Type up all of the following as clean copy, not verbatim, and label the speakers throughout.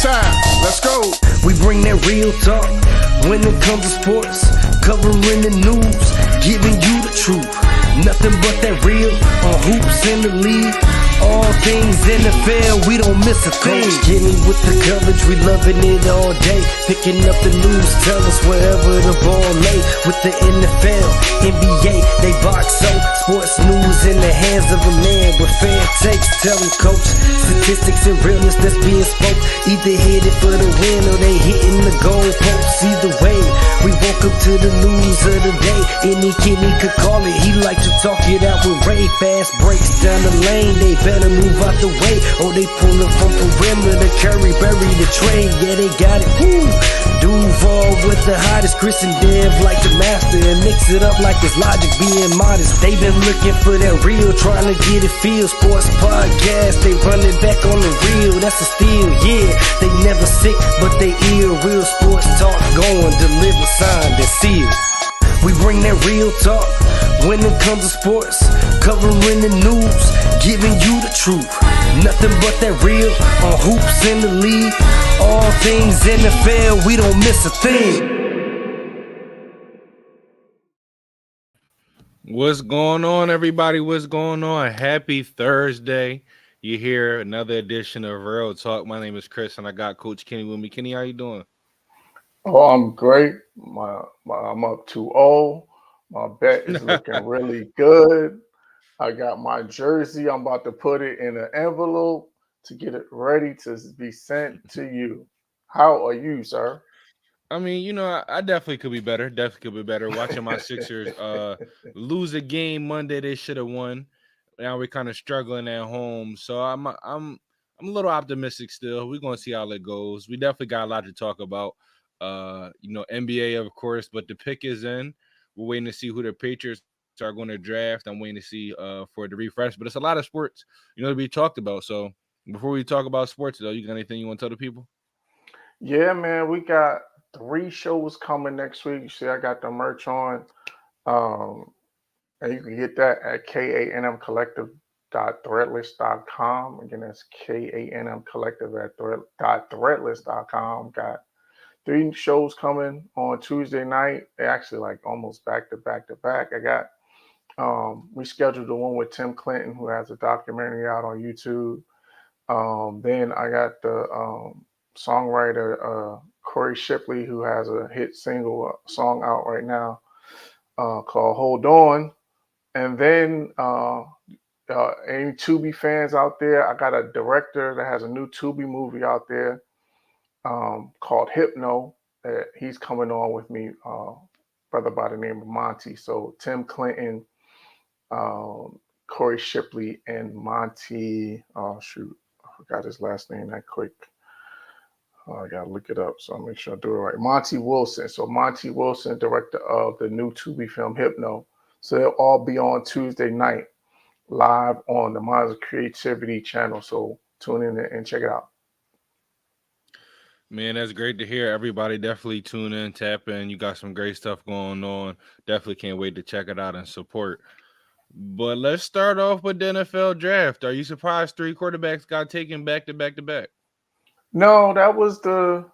Speaker 1: time. Let's go.
Speaker 2: We bring that real talk when it comes to sports, covering the news, giving you the truth. Nothing but that real on hoops in the league. All things NFL, we don't miss a thing. Getting with the coverage, we loving it all day. Picking up the news, tell us wherever the ball lay. With the NFL, NBA, they box so. Sports news in the hands of a man with fair takes. Tell them, coach, statistics and realness that's being spoke. Either hit it for the win or they hitting the goal posts. Either way, we woke up to the news of the day. Any Kenny could call it, he like to talk it out with Ray. Fast breaks down the lane, they better move out the way, or they pulling from perimeter. Curry bury the trade, yeah, they got it. Woo! Duval with the hottest, Chris and Dev like the master, and mix it up like it's Logic being modest. They been looking for that real, trying to get it feel. Sports podcast, they running back on the real. That's a steal, yeah. They never sick, but they ill. Real sports talk going, deliver, signed and sealed. We bring that real talk when it comes to sports, covering the news, giving you the truth. Nothing but that real on hoops in the league. All things NFL, we don't miss a thing.
Speaker 3: What's going on, everybody? What's going on? Happy Thursday. You hear another edition of Real Talk. My name is Chris, and I got Coach Kenny with me. Kenny, how you doing?
Speaker 4: Oh, I'm great. I'm up 2-0. My bet is looking really good. I got my jersey. I'm about to put it in an envelope to get it ready to be sent to you. How are you, sir?
Speaker 3: I mean, you know, I definitely could be better. Watching my Sixers lose a game Monday they should have won. Now we're kind of struggling at home, so I'm a little optimistic still. We're gonna see how it goes. We definitely got a lot to talk about. NBA, of course, but the pick is in. We're waiting to see who the Patriots are going to draft. I'm waiting to see for the refresh, but it's a lot of sports, to be talked about. So before we talk about sports, though, you got anything you want to tell the people?
Speaker 4: Yeah, man, we got 3 shows coming next week. You see, I got the merch on, and you can get that at kanmcollective.threadless.com. Again, that's kanmcollective.threadless.com. Got 3 shows coming on Tuesday night. They're actually like almost back to back to back. I got we scheduled the one with Tim Clinton, who has a documentary out on YouTube. Then I got the songwriter Corey Shipley, who has a hit single song out right now called Hold On. And then any Tubi fans out there, I got a director that has a new Tubi movie out there called Hypno. He's coming on with me, brother by the name of Monty. So Tim Clinton, Corey Shipley, and Monty. Oh shoot, I forgot his last name that quick. I gotta look it up, so I'll make sure I do it right. Monty Wilson. So Monty Wilson, director of the new Tubi film Hypno. So they'll all be on Tuesday night live on the Minds of Creativity channel. So tune in and check it out.
Speaker 3: Man, that's great to hear. Everybody definitely tune in, tap in. You got some great stuff going on. Definitely can't wait to check it out and support. But let's start off with the NFL draft. Are you surprised 3 quarterbacks got taken back to back to back?
Speaker 4: No, that was the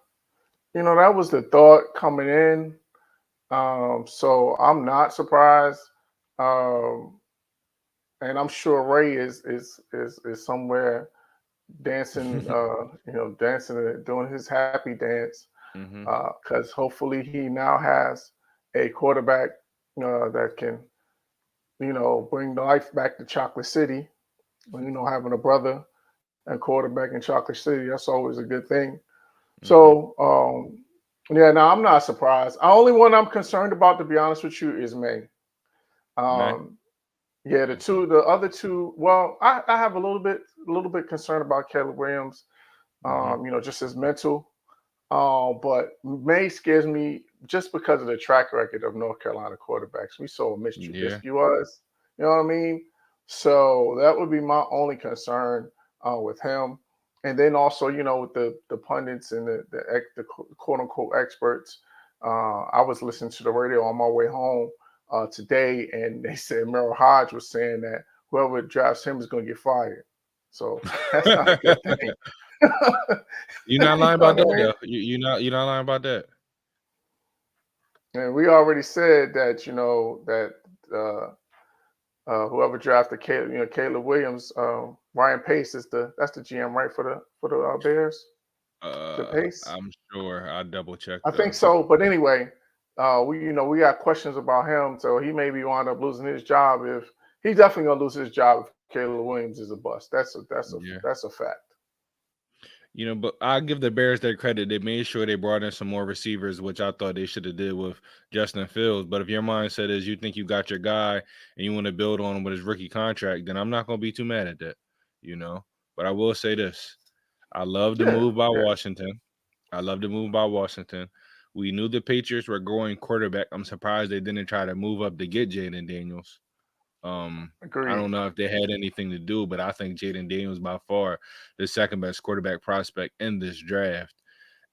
Speaker 4: thought coming in. So I'm not surprised. And I'm sure Ray is somewhere dancing, dancing, doing his happy dance, because hopefully he now has a quarterback that can, bring life back to Chocolate City. Having a brother and quarterback in Chocolate City, that's always a good thing. So, no, I'm not surprised. The only one I'm concerned about, to be honest with you, is May. Yeah, the other two. Well, I have a little bit concerned about Caleb Williams. Just his mental. But May scares me just because of the track record of North Carolina quarterbacks. We saw how Trubisky was. You know what I mean? So that would be my only concern with him. And then also, with the pundits and the quote unquote experts. I was listening to the radio on my way home today, and they said Merrill Hodge was saying that whoever drafts him is going to get fired. So that's not a good thing.
Speaker 3: You're not lying
Speaker 4: You know
Speaker 3: about
Speaker 4: what I
Speaker 3: that
Speaker 4: mean?
Speaker 3: though. You're not lying about that.
Speaker 4: And we already said that, that uh, whoever drafted Caleb Williams, Ryan Pace that's the GM, right, for the Bears, the Pace.
Speaker 3: I'm sure. I'll double check
Speaker 4: I think
Speaker 3: though.
Speaker 4: so. But anyway, we got questions about him, so he maybe wind up losing his job. If he's definitely gonna lose his job if Caleb Williams is a bust.
Speaker 3: Yeah.
Speaker 4: That's a fact.
Speaker 3: But I give the Bears their credit. They made sure they brought in some more receivers, which I thought they should have did with Justin Fields. But if your mindset is you think you got your guy and you want to build on him with his rookie contract, then I'm not going to be too mad at that. You know. But I will say this: I love the
Speaker 4: Yeah,
Speaker 3: move by
Speaker 4: yeah,
Speaker 3: Washington. I love the move by Washington. We knew the Patriots were growing quarterback. I'm surprised they didn't try to move up to get Jaden Daniels. I
Speaker 4: agreed.
Speaker 3: don't know if they had anything to do, but I think Jaden Daniels by far the second best quarterback prospect in this draft.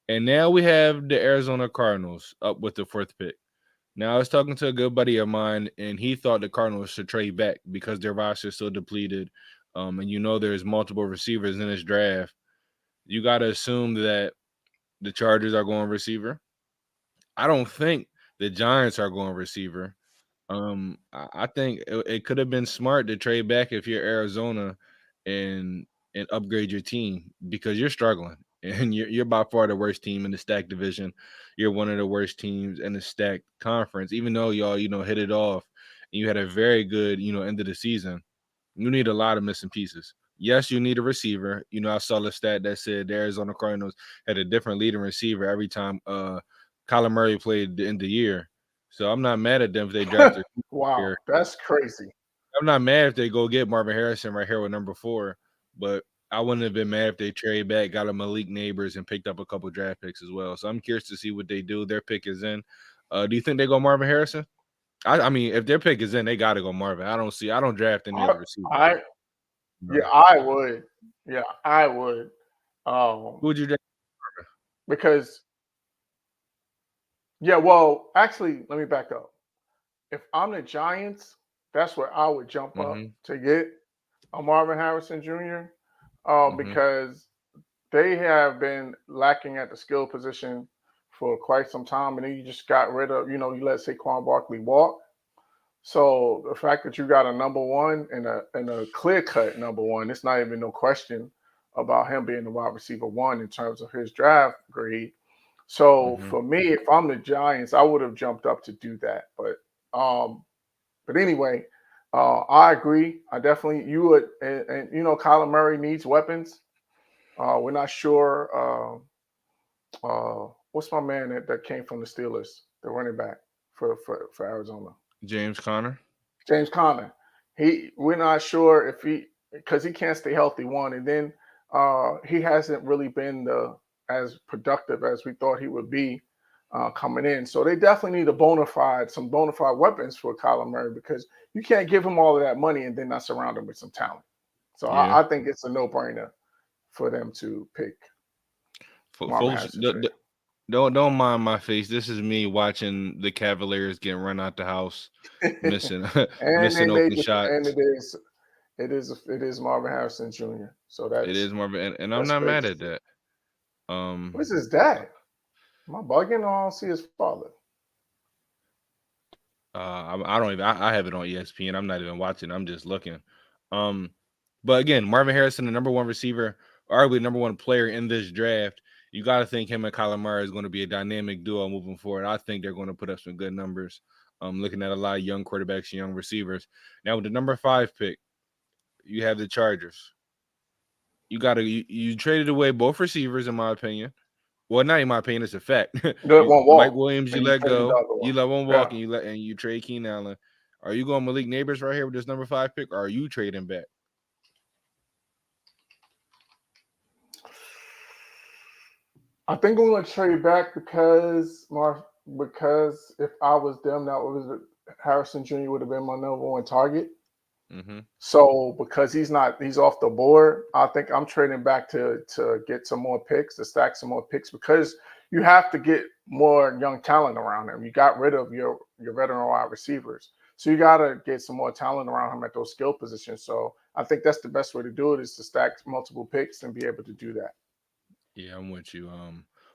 Speaker 3: And now we have the Arizona Cardinals up with the fourth pick. Now I was talking to a good buddy of mine, and he thought the Cardinals should trade back because their roster is so depleted. And there's multiple receivers in this draft. You got to assume that the Chargers are going receiver. I don't think the Giants are going receiver. I think it could have been smart to trade back if you're Arizona and upgrade your team because you're struggling and you're by far the worst team in the stack division. You're one of the worst teams in the stack conference, even though y'all hit it off and you had a very good end of the season. You need a lot of missing pieces. Yes, you need a receiver. I saw the stat that said the Arizona Cardinals had a different leading receiver every time Kyler Murray played the end of the year. So I'm not mad at them if they draft a
Speaker 4: Wow,
Speaker 3: here.
Speaker 4: that's crazy.
Speaker 3: I'm not mad if they go get Marvin Harrison right here with number 4, but I wouldn't have been mad if they trade back, got a Malik Neighbors, and picked up a couple draft picks as well. So I'm curious to see what they do. Their pick is in. Do you think they go Marvin Harrison? I mean, if their pick is in, they got to go Marvin. I don't draft any
Speaker 4: I,
Speaker 3: other receiver.
Speaker 4: I
Speaker 3: No.
Speaker 4: yeah, I would. Yeah, I would.
Speaker 3: Who would you draft?
Speaker 4: Because yeah, well, actually, let me back up. If I'm the Giants, that's where I would jump up
Speaker 3: Mm-hmm.
Speaker 4: to get a Marvin Harrison Jr.
Speaker 3: Mm-hmm.
Speaker 4: Because they have been lacking at the skill position for quite some time, and then you just got rid of, you let Saquon Barkley walk. So the fact that you got a number one and a clear cut number one, it's not even no question about him being the wide receiver one in terms of his draft grade. So
Speaker 3: Mm-hmm.
Speaker 4: for me, if I'm the Giants, I would have jumped up to do that. But anyway, I agree. I definitely you would, and Kyler Murray needs weapons. We're not sure. What's my man that came from the Steelers, the running back for Arizona?
Speaker 3: James Conner.
Speaker 4: James Conner. We're not sure if because he can't stay healthy, one, and then he hasn't really been as productive as we thought he would be coming in. So they definitely need some bona fide weapons for Kyler Murray because you can't give him all of that money and then not surround him with some talent. So
Speaker 3: Yeah.
Speaker 4: I think it's a no brainer for them to pick Marvin
Speaker 3: Folks,
Speaker 4: Harrison Jr.
Speaker 3: don't mind my face. This is me watching the Cavaliers getting run out the house, missing
Speaker 4: And they
Speaker 3: missing
Speaker 4: made
Speaker 3: open
Speaker 4: this, and
Speaker 3: shots.
Speaker 4: it is Marvin Harrison Jr. So
Speaker 3: It is Marvin, and I'm
Speaker 4: that's
Speaker 3: not
Speaker 4: great
Speaker 3: mad
Speaker 4: to
Speaker 3: at
Speaker 4: see.
Speaker 3: that.
Speaker 4: What's his
Speaker 3: Uh,
Speaker 4: dad? Am I bugging or I don't see his father?
Speaker 3: I don't even. I have it on ESPN. I'm not even watching. I'm just looking. Um, but again, Marvin Harrison, the number one receiver, arguably number one player in this draft. You got to think him and Kyler Murray is going to be a dynamic duo moving forward. I think they're going to put up some good numbers. Looking at a lot of young quarterbacks and young receivers. Now with the number 5 pick, you have the Chargers. You traded away both receivers, in my opinion. Well, not in my opinion, it's a fact.
Speaker 4: That won't
Speaker 3: Mike
Speaker 4: walk,
Speaker 3: Williams, you
Speaker 4: and you
Speaker 3: let
Speaker 4: traded the
Speaker 3: go.
Speaker 4: other one.
Speaker 3: You let one
Speaker 4: Yeah.
Speaker 3: walk, and you trade Keenan Allen. Are you going Malik Neighbors right here with this number 5 pick, or are you trading back?
Speaker 4: I think I'm going to trade back because if I was them, that was Harrison Jr. would have been my number one target.
Speaker 3: Mm-hmm.
Speaker 4: So because he's off the board, I think I'm trading back to get some more picks, to stack some more picks because you have to get more young talent around him. You got rid of your veteran wide receivers. So you got to get some more talent around him at those skill positions. So I think that's the best way to do it is to stack multiple picks and be able to do that.
Speaker 3: Yeah, I'm with you.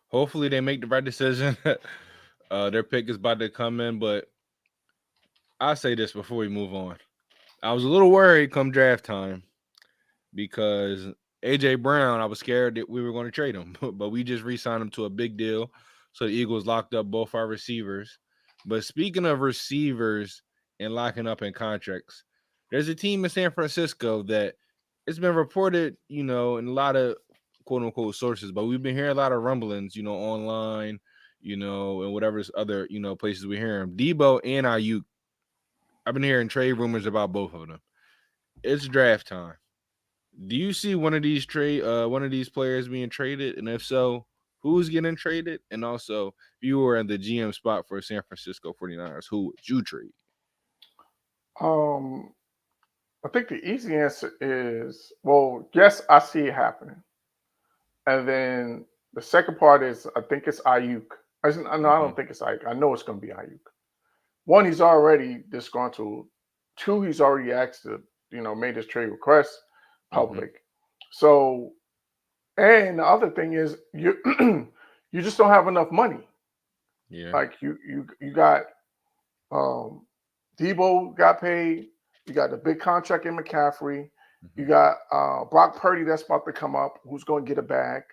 Speaker 3: Hopefully they make the right decision. Their pick is about to come in, but I'll say this before we move on. I was a little worried come draft time because AJ Brown, I was scared that we were going to trade him, but we just re-signed him to a big deal. So the Eagles locked up both our receivers. But speaking of receivers and locking up in contracts, there's a team in San Francisco that it's been reported, in a lot of quote unquote sources, but we've been hearing a lot of rumblings, online, and whatever other, places we hear them. Debo and Ayuk. I've been hearing trade rumors about both of them. It's draft time. Do you see one of these players being traded? And if so, who's getting traded? And also, if you were in the GM spot for San Francisco 49ers, who would you trade?
Speaker 4: Um, I think the easy answer is, well, yes, I see it happening. And then the second part is, I think it's Ayuk. No, I
Speaker 3: Mm-hmm.
Speaker 4: don't think it's Ayuk. I know it's going to be Ayuk. One, he's already disgruntled. Two, he's already asked to, made his trade request
Speaker 3: Mm-hmm.
Speaker 4: public. So, and the other thing is, you you just don't have enough money.
Speaker 3: Yeah.
Speaker 4: Like you got um, Debo got paid. You got the big contract in McCaffrey.
Speaker 3: Mm-hmm.
Speaker 4: You got Brock Purdy that's about to come up, who's going to get a bag.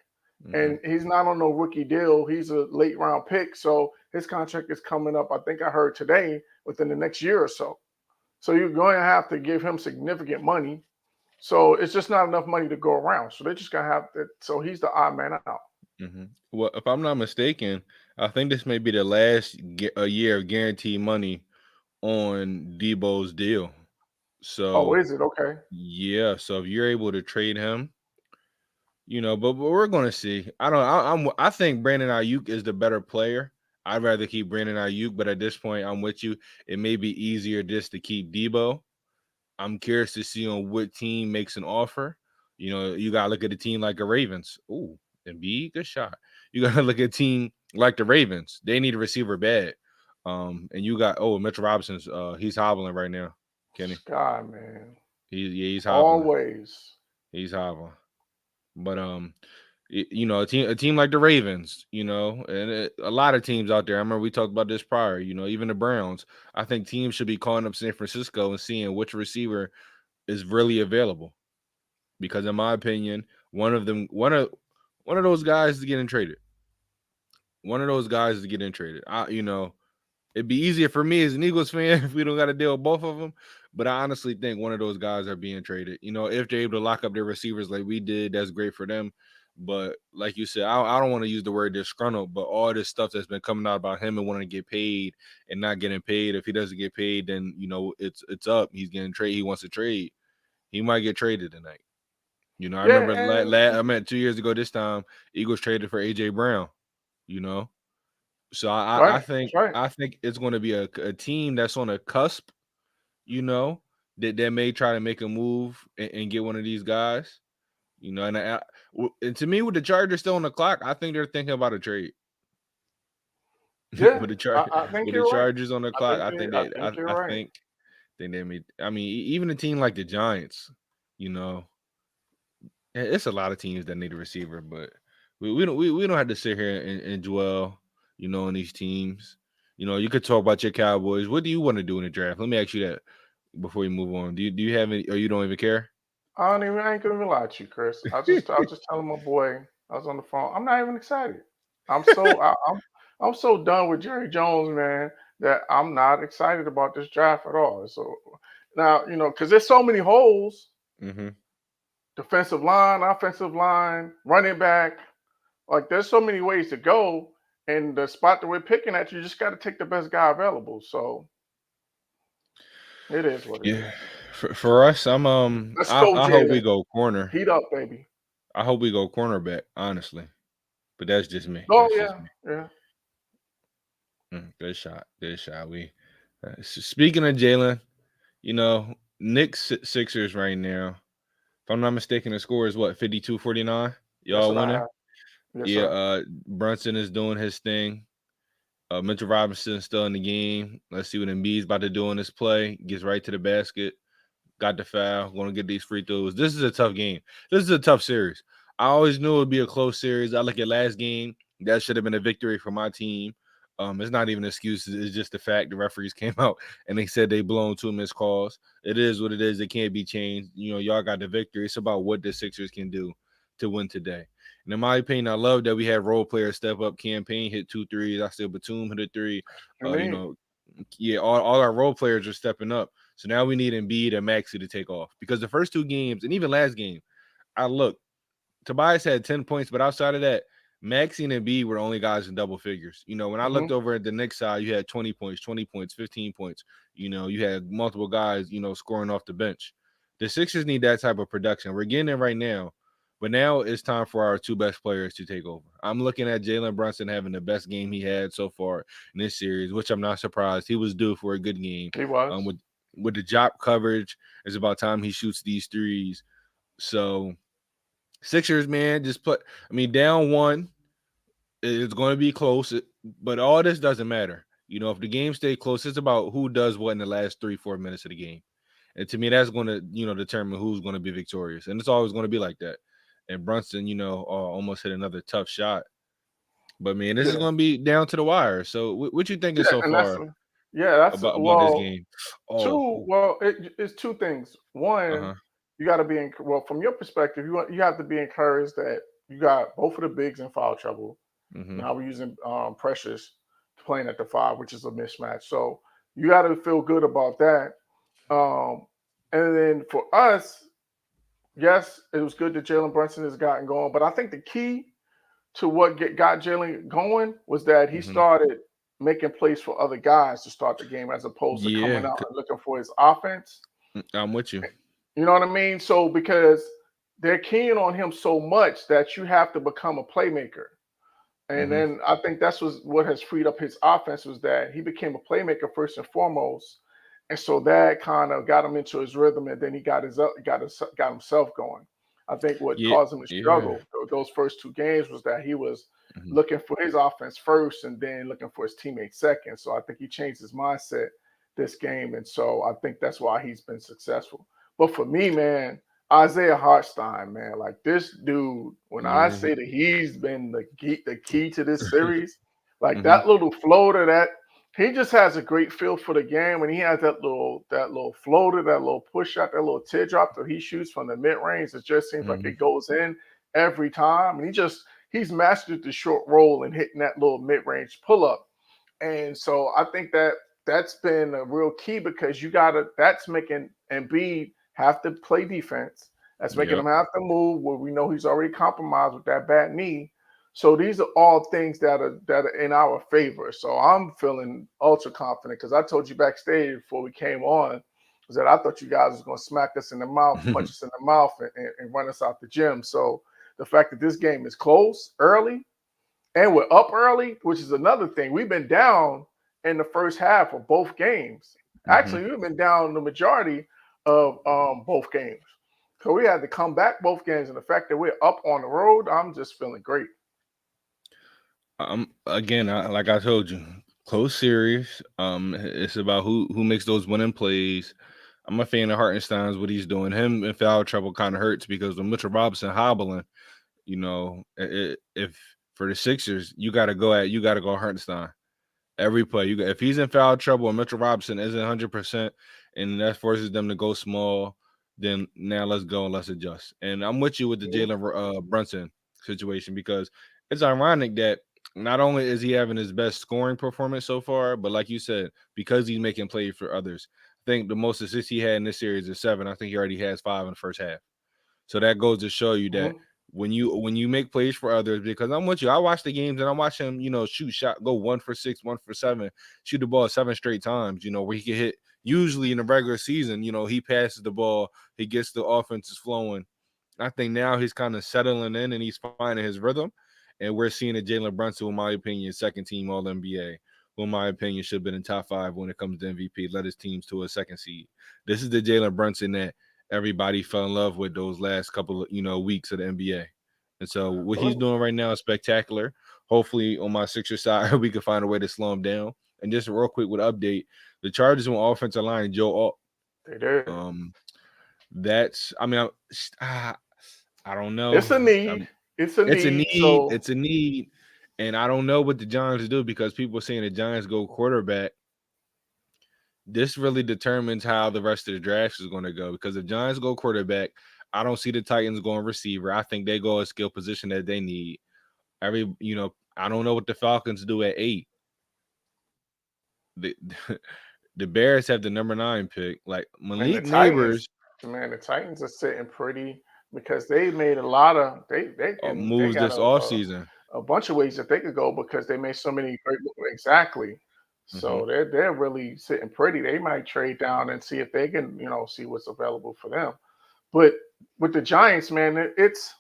Speaker 3: Mm-hmm.
Speaker 4: And he's not on no rookie deal. He's a late round pick, so his contract is coming up. I think I heard today within the next year or so. So you're going to have to give him significant money. So it's just not enough money to go around. So they're just gonna have to. So he's the odd man out.
Speaker 3: Mm-hmm. Well, if I'm not mistaken, I think this may be the last a year of guaranteed money on Debo's deal.
Speaker 4: Oh,
Speaker 3: So
Speaker 4: is it okay?
Speaker 3: yeah, so if you're able to trade him, but we're gonna see. I don't. I think Brandon Ayuk is the better player. I'd rather keep Brandon Ayuk, but at this point, I'm with you. It may be easier just to keep Debo. I'm curious to see on what team makes an offer. You gotta look at a team like the Ravens. Ooh, Embiid, good shot. You gotta look at a team like the Ravens. They need a receiver bad. And you got Mitchell Robinson's. He's hobbling right now. Kenny,
Speaker 4: Sky man,
Speaker 3: he's hobbling.
Speaker 4: always.
Speaker 3: He's hobbling. But a team like the Ravens, and a lot of teams out there. I remember we talked about this prior. Even the Browns. I think teams should be calling up San Francisco and seeing which receiver is really available. Because in my opinion, one of those guys is getting traded. One of those guys is getting traded. It'd be easier for me as an Eagles fan if we don't got to deal with both of them. But I honestly think one of those guys are being traded. If they're able to lock up their receivers like we did, that's great for them. But like you said, I don't want to use the word disgruntled, but all this stuff that's been coming out about him and wanting to get paid and not getting paid. If he doesn't get paid, then it's up. He's getting trade. He wants to trade. He might get traded tonight. I
Speaker 4: Yeah,
Speaker 3: remember
Speaker 4: and
Speaker 3: I meant 2 years ago. This time, Eagles traded for AJ Brown. You know, so I
Speaker 4: right, that's
Speaker 3: think
Speaker 4: right.
Speaker 3: I think it's going to be a team that's on a cusp. You know, that may try to make a move and get one of these guys. And to me, with the Chargers still on the clock, I think they're thinking about a trade.
Speaker 4: Yeah,
Speaker 3: with the
Speaker 4: I think
Speaker 3: with the
Speaker 4: you're right.
Speaker 3: Chargers on the clock, I think
Speaker 4: I
Speaker 3: they
Speaker 4: think you're
Speaker 3: I
Speaker 4: right.
Speaker 3: think they may. I mean, even a team like the Giants, you know, it's a lot of teams that need a receiver, but we don't have to sit here and dwell, on these teams. You could talk about your Cowboys. What do you want to do in the draft? Let me ask you that before we move on. Do you have any, or you don't even care?
Speaker 4: I ain't gonna even lie to you, Chris. I was just telling my boy. I was on the phone. I'm not even excited. I'm so I'm so done with Jerry Jones, man, that I'm not excited about this draft at all. So now, because there's so many holes:
Speaker 3: Mm-hmm.
Speaker 4: defensive line, offensive line, running back. Like there's so many ways to go, and the spot that we're picking at, you just got to take the best guy available. So it is what it
Speaker 3: Yeah.
Speaker 4: is.
Speaker 3: For us,
Speaker 4: Let's go,
Speaker 3: I hope we
Speaker 4: Jalen.
Speaker 3: go corner.
Speaker 4: Heat up, baby.
Speaker 3: I hope we go cornerback, honestly. But that's just me.
Speaker 4: Oh
Speaker 3: That's just
Speaker 4: yeah,
Speaker 3: me.
Speaker 4: yeah.
Speaker 3: Good shot. Good shot. Speaking of Jalen, Knicks Sixers right now. If I'm not mistaken, the score is what, 52-49?
Speaker 4: That's
Speaker 3: Y'all
Speaker 4: what I
Speaker 3: winning?
Speaker 4: have. Yes,
Speaker 3: Yeah,
Speaker 4: sir.
Speaker 3: Brunson is doing his thing. Mitchell Robinson's still in the game. Let's see what Embiid's about to do in this play. Gets right to the basket. Got the foul. Going to get these free throws. This is a tough game. This is a tough series. I always knew it would be a close series. I look at last game, that should have been a victory for my team. It's not even excuses. It's just the fact the referees came out and they said they blown 2 missed calls. It is what it is. It can't be changed. Y'all got the victory. It's about what the Sixers can do to win today. And in my opinion, I love that we had role players step up. Campaign hit 2 threes. I said Batum hit a 3.
Speaker 4: I mean,
Speaker 3: Yeah, all our role players are stepping up. So now we need Embiid and Maxey to take off because the first 2 games and even last game, I looked. Tobias had 10 points, but outside of that, Maxey and Embiid were the only guys in double figures. When I looked over at the Knicks side, you had 20 points, 15 points. You had multiple guys, scoring off the bench. The Sixers need that type of production. We're getting it right now, but now it's time for our 2 best players to take over. I'm looking at Jalen Brunson having the best game he had so far in this series, which I'm not surprised. He was due for a good game.
Speaker 4: he was.
Speaker 3: With the drop coverage, it's about time he shoots these threes. So Sixers, man, down 1. It's going to be close, but all this doesn't matter. If the game stay close, it's about who does what in the last 3-4 minutes of the game. And to me, that's going to, determine who's going to be victorious. And it's always going to be like that. And Brunson, almost hit another tough shot. But, man, this is going to be down to the wire. So what you thinking so far
Speaker 4: that's
Speaker 3: about this game?
Speaker 4: It's 2 things. One, you got to be from your perspective, you have to be encouraged that you got both of the bigs in foul trouble. Now we're using Precious playing at the 5, which is a mismatch. So you got to feel good about that. And then for us, yes, it was good that Jalen Brunson has gotten going. But I think the key to what got Jalen going was that he started making plays for other guys to start the game as opposed to coming out and looking for his offense.
Speaker 3: I'm with you.
Speaker 4: You know what I mean? So because they're keying on him so much that you have to become a playmaker. And then I think that's what has freed up his offense was that he became a playmaker first and foremost. And so that kind of got him into his rhythm, and then he got himself going. I think what caused him to struggle those first 2 games was that he was looking for his offense first and then looking for his teammates second. So I think he changed his mindset this game. And so I think that's why he's been successful. But for me, man, Isaiah Hartenstein, man, like this dude, when I say that he's been the key to this series, like that little floater, that he just has a great feel for the game. And he has that little floater, that little push shot, that little teardrop that he shoots from the mid range. It just seems like it goes in every time. And he's mastered the short roll and hitting that little mid range pull up. And so I think that's been a real key because that's making Embiid have to play defense. That's making him have to move where we know he's already compromised with that bad knee. So these are all things that are in our favor. So I'm feeling ultra confident because I told you backstage before we came on was that I thought you guys was going to smack us in the mouth, punch us in the mouth, and run us out the gym. So the fact that this game is close early and we're up early, which is another thing. We've been down in the first half of both games. Actually, we've been down the majority of both games. So we had to come back both games, and the fact that we're up on the road, I'm just feeling great.
Speaker 3: Again, like I told you, close series. It's about who makes those winning plays. I'm a fan of Hartenstein's what he's doing. Him in foul trouble kind of hurts because when Mitchell Robinson hobbling, if for the Sixers, you got to go Hartenstein every play. If he's in foul trouble and Mitchell Robinson isn't 100%, and that forces them to go small, then now let's go and let's adjust. And I'm with you with the Jalen Brunson situation because it's ironic that not only is he having his best scoring performance so far, but like you said, because he's making plays for others. I think the most assists he had in this series is 7. I think he already has 5 in the first half. So that goes to show you that when you make plays for others, because I'm with you, I watch the games and I watch him, shoot shot, go 1 for 6, 1 for 7, shoot the ball 7 straight times, where he can hit. Usually in the regular season, he passes the ball, he gets the offenses flowing. I think now he's kind of settling in and he's finding his rhythm. And we're seeing a Jalen Brunson, in my opinion, second team All-NBA, who in my opinion should have been in top 5 when it comes to MVP, led his teams to a second seed. This is the Jalen Brunson that everybody fell in love with those last couple of weeks of the NBA. And so what he's doing right now is spectacular. Hopefully on my Sixers side, we can find a way to slow him down. And just real quick with update, the Chargers on offensive line, Joe Alt.
Speaker 4: They did.
Speaker 3: I I don't know.
Speaker 4: It's a need. It's a
Speaker 3: It's a
Speaker 4: need.
Speaker 3: need.
Speaker 4: So
Speaker 3: It's a need. And I don't know what the Giants do because people are saying the Giants go quarterback. This really determines how the rest of the draft is going to go. Because if Giants go quarterback, I don't see the Titans going receiver. I think they go a skill position that they need. I don't know what the Falcons do at 8. The the Bears have the number 9 pick. Like
Speaker 4: and the
Speaker 3: Malik
Speaker 4: Titans,
Speaker 3: Neighbors
Speaker 4: man, the Titans are sitting pretty because they made a lot of they
Speaker 3: moves
Speaker 4: got
Speaker 3: this offseason.
Speaker 4: a bunch of ways that they could go because they made so many great exactly.
Speaker 3: Mm-hmm.
Speaker 4: So they're really sitting pretty. They might trade down and see if they can see what's available for them. But with the Giants, man, it's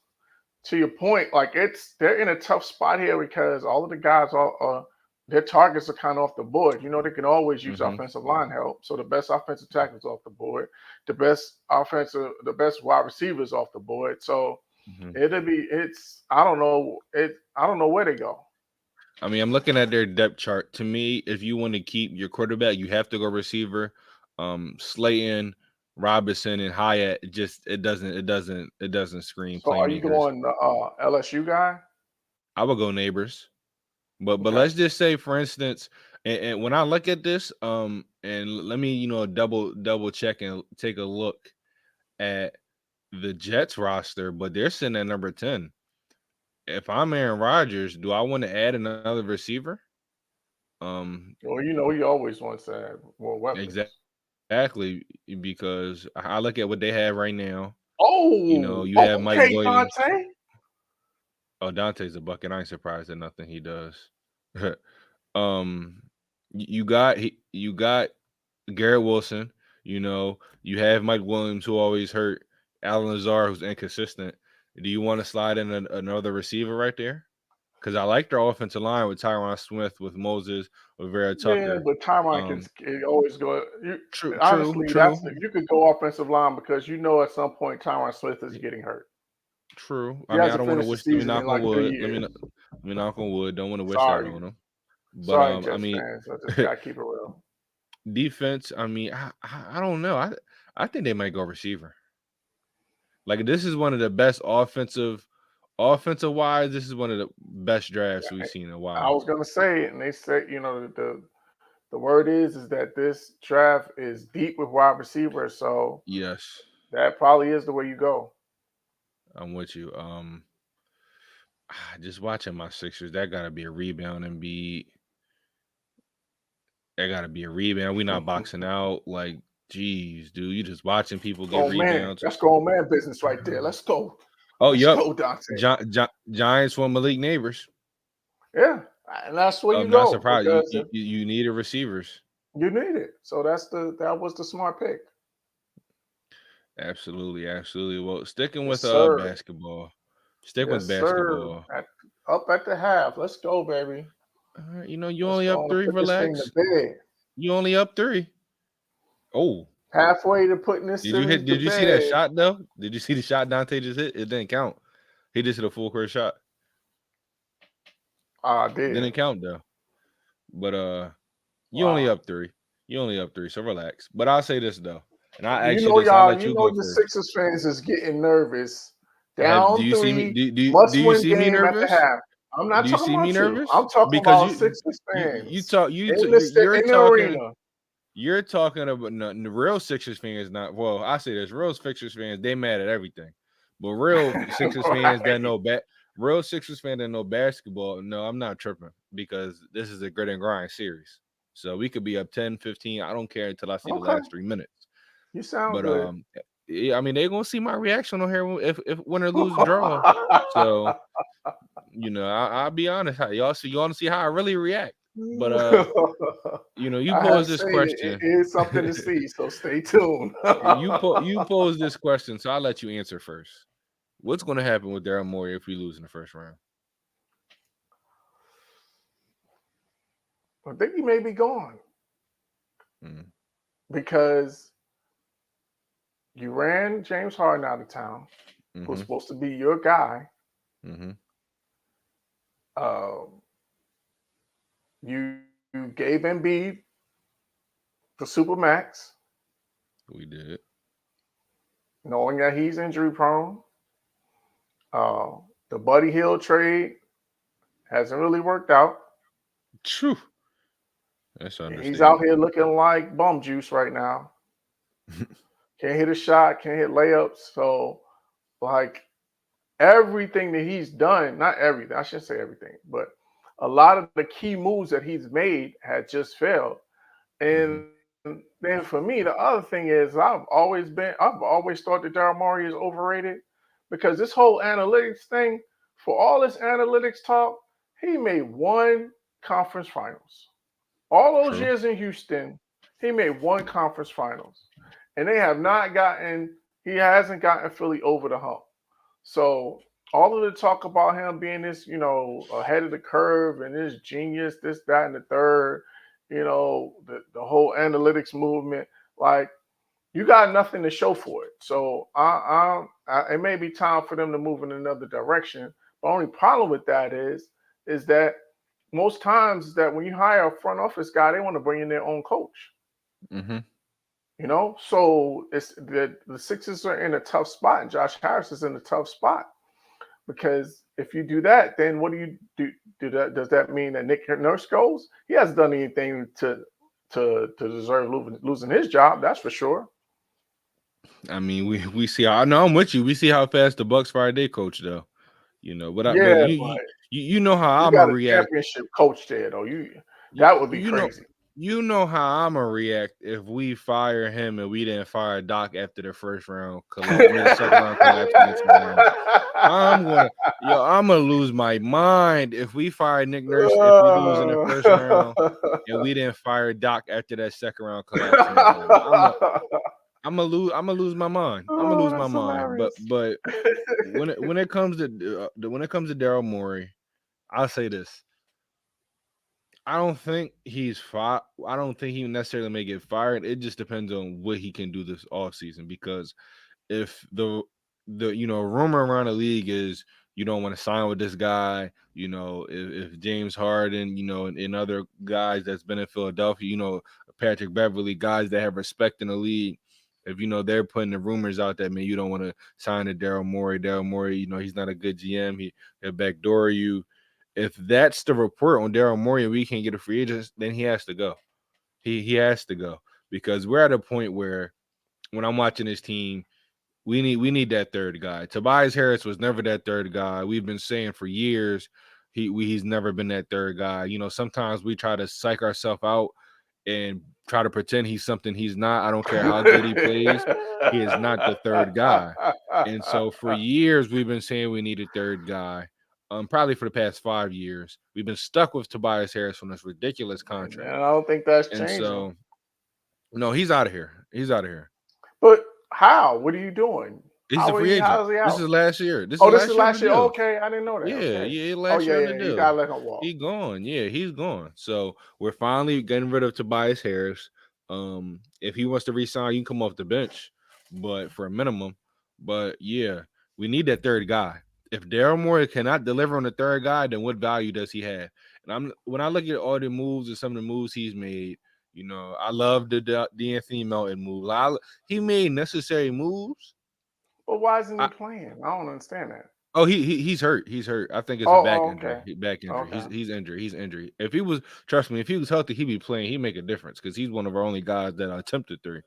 Speaker 4: to your point. Like they're in a tough spot here because all of the guys are their targets are kind of off the board. They can always use
Speaker 3: Mm-hmm.
Speaker 4: offensive line help. So the best offensive tackles off the board, the best wide receivers off the board. So
Speaker 3: Mm-hmm.
Speaker 4: I don't know where they go.
Speaker 3: I mean, I'm looking at their depth chart. To me, if you want to keep your quarterback, you have to go receiver. Slayton, Robinson, and Hyatt. It doesn't scream
Speaker 4: So are you
Speaker 3: playmakers.
Speaker 4: going LSU guy?
Speaker 3: I would go Neighbors, but
Speaker 4: Okay.
Speaker 3: let's just say, for instance, and when I look at this, and let me double check and take a look at the Jets roster, but they're sitting at number 10. If I'm Aaron Rodgers, do I want to add another receiver?
Speaker 4: Well, he always wants to have more weapons.
Speaker 3: Exactly, because I look at what they have right now.
Speaker 4: Oh,
Speaker 3: You have Mike
Speaker 4: okay,
Speaker 3: Williams.
Speaker 4: Dante.
Speaker 3: Oh, Dante's a bucket. I ain't surprised at nothing he does. You got Garrett Wilson. You have Mike Williams who always hurt. Alan Lazar who's inconsistent. Do you want to slide in another receiver right there? Because I like their offensive line with Tyron Smith, with Moses, with Vera Tucker.
Speaker 4: Yeah, but Tyron can always go.
Speaker 3: True.
Speaker 4: Honestly, you could go offensive line because at some point Tyron Smith is getting hurt.
Speaker 3: True.
Speaker 4: He
Speaker 3: I mean, I
Speaker 4: hasn't
Speaker 3: don't want to
Speaker 4: finished the
Speaker 3: wish. Let me
Speaker 4: season in
Speaker 3: knock on
Speaker 4: like 3
Speaker 3: wood.
Speaker 4: years.
Speaker 3: Let me knock on wood. Don't want to wish that
Speaker 4: Sorry.
Speaker 3: on him. But
Speaker 4: Sorry, Jets
Speaker 3: I mean,
Speaker 4: fans. I just gotta keep it real.
Speaker 3: defense. I mean, I don't know. I think they might go receiver. Like this is one of the best offensive wise. This is one of the best drafts we've seen in a
Speaker 4: I
Speaker 3: while.
Speaker 4: was gonna say it, and they said the word is that this draft is deep with wide receivers. So
Speaker 3: Yes,
Speaker 4: that probably is the way you go.
Speaker 3: I'm with you. Just watching my Sixers, that gotta be a rebound and that gotta be a rebound. We not boxing out. Like, geez, dude, you just watching people get rebounds.
Speaker 4: That's grown man business right there. Let's go.
Speaker 3: Oh,
Speaker 4: Let's
Speaker 3: yep.
Speaker 4: go, Dante.
Speaker 3: Giants want Malik Neighbors.
Speaker 4: Yeah, and that's where you
Speaker 3: I'm
Speaker 4: go.
Speaker 3: not surprised.
Speaker 4: Because
Speaker 3: You needed receivers.
Speaker 4: you need it. So that was the smart pick.
Speaker 3: Absolutely. Well, sticking with
Speaker 4: sir.
Speaker 3: basketball. Stick with
Speaker 4: Yes,
Speaker 3: basketball.
Speaker 4: sir. Up at the half. Let's go, baby.
Speaker 3: You
Speaker 4: Let's
Speaker 3: only up
Speaker 4: go
Speaker 3: 3.
Speaker 4: put this thing
Speaker 3: Relax.
Speaker 4: to bed.
Speaker 3: You only up 3. Oh,
Speaker 4: Halfway to putting this.
Speaker 3: Did you see that shot though? Did you see the shot Dante just hit? It didn't count. He just hit a full court shot.
Speaker 4: I did.
Speaker 3: Didn't count though. But you only up 3. So relax. But I'll say this though, and I ask you this. I'll let you go
Speaker 4: the
Speaker 3: first.
Speaker 4: Sixers fans is getting nervous. Down
Speaker 3: Do you
Speaker 4: 3.
Speaker 3: see me? Do you
Speaker 4: must-win
Speaker 3: see me
Speaker 4: game at the
Speaker 3: nervous?
Speaker 4: half. I'm not
Speaker 3: Do you
Speaker 4: talking
Speaker 3: see
Speaker 4: about
Speaker 3: me
Speaker 4: you.
Speaker 3: nervous?
Speaker 4: I'm talking
Speaker 3: Because
Speaker 4: about Sixers fans.
Speaker 3: you talk
Speaker 4: in the arena.
Speaker 3: You're talking about the real Sixers fans. Not well. I say this: real Sixers fans, they mad at everything. But real Sixers fans that know real Sixers fans that know basketball. No, I'm not tripping because this is a grit and grind series. So we could be up 10, 15. I don't care until I see the last 3 minutes.
Speaker 4: You sound good.
Speaker 3: Yeah, I mean they're gonna see my reaction on here if win or lose, draw. So I'll be honest. Y'all want to see how I really react. But you pose this question.
Speaker 4: It is something to see, so stay tuned.
Speaker 3: you pose this question, so I'll let you answer first. What's going to happen with Daryl Morey if we lose in the first round?
Speaker 4: I think he may be gone because you ran James Harden out of town, who's supposed to be your guy. You gave Embiid the Supermax.
Speaker 3: We did.
Speaker 4: Knowing that he's injury prone. Uh, the Buddy Hield trade hasn't really worked out.
Speaker 3: True. That's
Speaker 4: He's out
Speaker 3: understandable.
Speaker 4: here looking like bum juice right now. Can't hit a shot, can't hit layups. So, like, everything that he's done, not everything, I shouldn't say everything, but a lot of the key moves that he's made had just failed.
Speaker 3: Hmm.
Speaker 4: And then for me, the other thing is I've always thought that Daryl Morey is overrated because this whole analytics thing, for all this analytics talk, he made one conference finals. All those
Speaker 3: True.
Speaker 4: years in Houston, he made one conference finals. And they have not gotten, he hasn't gotten Philly over the hump. So all of the talk about him being this, ahead of the curve and this genius, this, that, and the third, the whole analytics movement, like you got nothing to show for it. So it may be time for them to move in another direction. The only problem with that is that most times that when you hire a front office guy, they want to bring in their own coach.
Speaker 3: Hmm.
Speaker 4: So it's the Sixers are in a tough spot, and Josh Harris is in a tough spot because if you do that, then what do you do? Does that mean that Nick Nurse goes? He hasn't done anything to deserve losing his job. That's for sure.
Speaker 3: I mean, we see how. No, I'm with you. We see how fast the Bucks fire their coach, though. But
Speaker 4: Yeah,
Speaker 3: you
Speaker 4: but
Speaker 3: you know how
Speaker 4: you
Speaker 3: I'm gonna
Speaker 4: got a
Speaker 3: react.
Speaker 4: championship coach there, though.
Speaker 3: You,
Speaker 4: That would be
Speaker 3: you know
Speaker 4: crazy.
Speaker 3: you know how I'm gonna react if we fire him and we didn't fire Doc after the first round collapse. I mean, the second round collapse against Miami. I'm gonna I'm gonna lose my mind if we fire Nick Nurse if we lose in the first round and we didn't fire Doc after that second round collapse in Miami. I'm gonna lose my mind. I'm gonna
Speaker 4: Oh,
Speaker 3: lose my
Speaker 4: that's
Speaker 3: mind. But
Speaker 4: hilarious.
Speaker 3: but when it comes to when it comes to Daryl Morey, I'll say this. I don't think he's fi- I don't think he necessarily may get fired. It just depends on what he can do this offseason because if the rumor around the league is you don't want to sign with this guy, if James Harden, and other guys that's been in Philadelphia, Patrick Beverly, guys that have respect in the league, if they're putting the rumors out that man you don't want to sign to Daryl Morey. Daryl Morey, he's not a good GM. He'll backdoor you. If that's the report on Daryl Morey and we can't get a free agent, then he has to go. He has to go because we're at a point where when I'm watching this team, we need that third guy. Tobias Harris was never that third guy. We've been saying for years he's never been that third guy. Sometimes we try to psych ourselves out and try to pretend he's something he's not. I don't care how good he plays. He is not the third guy. And so for years we've been saying we need a third guy. Probably for the past 5 years. We've been stuck with Tobias Harris on this ridiculous
Speaker 4: And
Speaker 3: contract.
Speaker 4: I don't think that's
Speaker 3: And
Speaker 4: changing.
Speaker 3: so no, he's out of here. He's out of here.
Speaker 4: But how? What are you doing?
Speaker 3: He's a free agent.
Speaker 4: How is he
Speaker 3: This
Speaker 4: out?
Speaker 3: is last year. This is
Speaker 4: Oh, this is
Speaker 3: last year on the
Speaker 4: last year.
Speaker 3: deal.
Speaker 4: Okay, I didn't know that.
Speaker 3: Yeah,
Speaker 4: Okay.
Speaker 3: yeah,
Speaker 4: Oh
Speaker 3: last year
Speaker 4: yeah,
Speaker 3: on the
Speaker 4: yeah. You
Speaker 3: deal.
Speaker 4: gotta let him walk.
Speaker 3: He gone. Yeah, he's gone. So we're finally getting rid of Tobias Harris. If he wants to resign, you can come off the bench, but for a minimum. But yeah, we need that third guy. If Daryl Morey cannot deliver on the third guy, then what value does he have? And when I look at all the moves and some of the moves he's made, I love the Anthony Melton move. He made necessary moves.
Speaker 4: But why isn't he playing? I don't understand that.
Speaker 3: Oh, he's hurt. He's hurt. I think it's a back
Speaker 4: Oh,
Speaker 3: injury.
Speaker 4: okay.
Speaker 3: Back injury.
Speaker 4: Okay.
Speaker 3: He's injured. He's injured. If he was, trust me, if he was healthy, he'd be playing. He'd make a difference because he's one of our only guys that attempted three.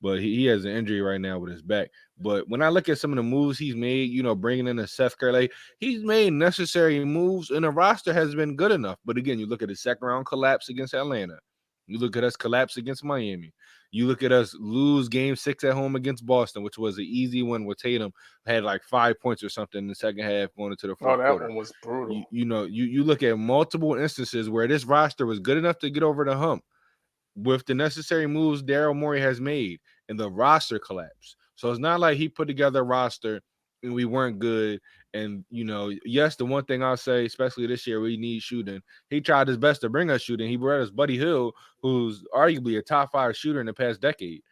Speaker 3: But he has an injury right now with his back. But when I look at some of the moves he's made, bringing in a Seth Curley, he's made necessary moves, and the roster has been good enough. But again, you look at the second round collapse against Atlanta. You look at us collapse against Miami. You look at us lose game 6 at home against Boston, which was an easy one with Tatum had like 5 points or something in the second half going into the
Speaker 4: Oh,
Speaker 3: fourth
Speaker 4: that
Speaker 3: quarter.
Speaker 4: one was brutal.
Speaker 3: You look at multiple instances where this roster was good enough to get over the hump with the necessary moves Daryl Morey has made, and the roster collapsed. So it's not like he put together a roster and we weren't good. And yes, the one thing I'll say, especially this year, we need shooting. He tried his best to bring us shooting. He brought us Buddy Hield, who's arguably a top 5 shooter in the past decade.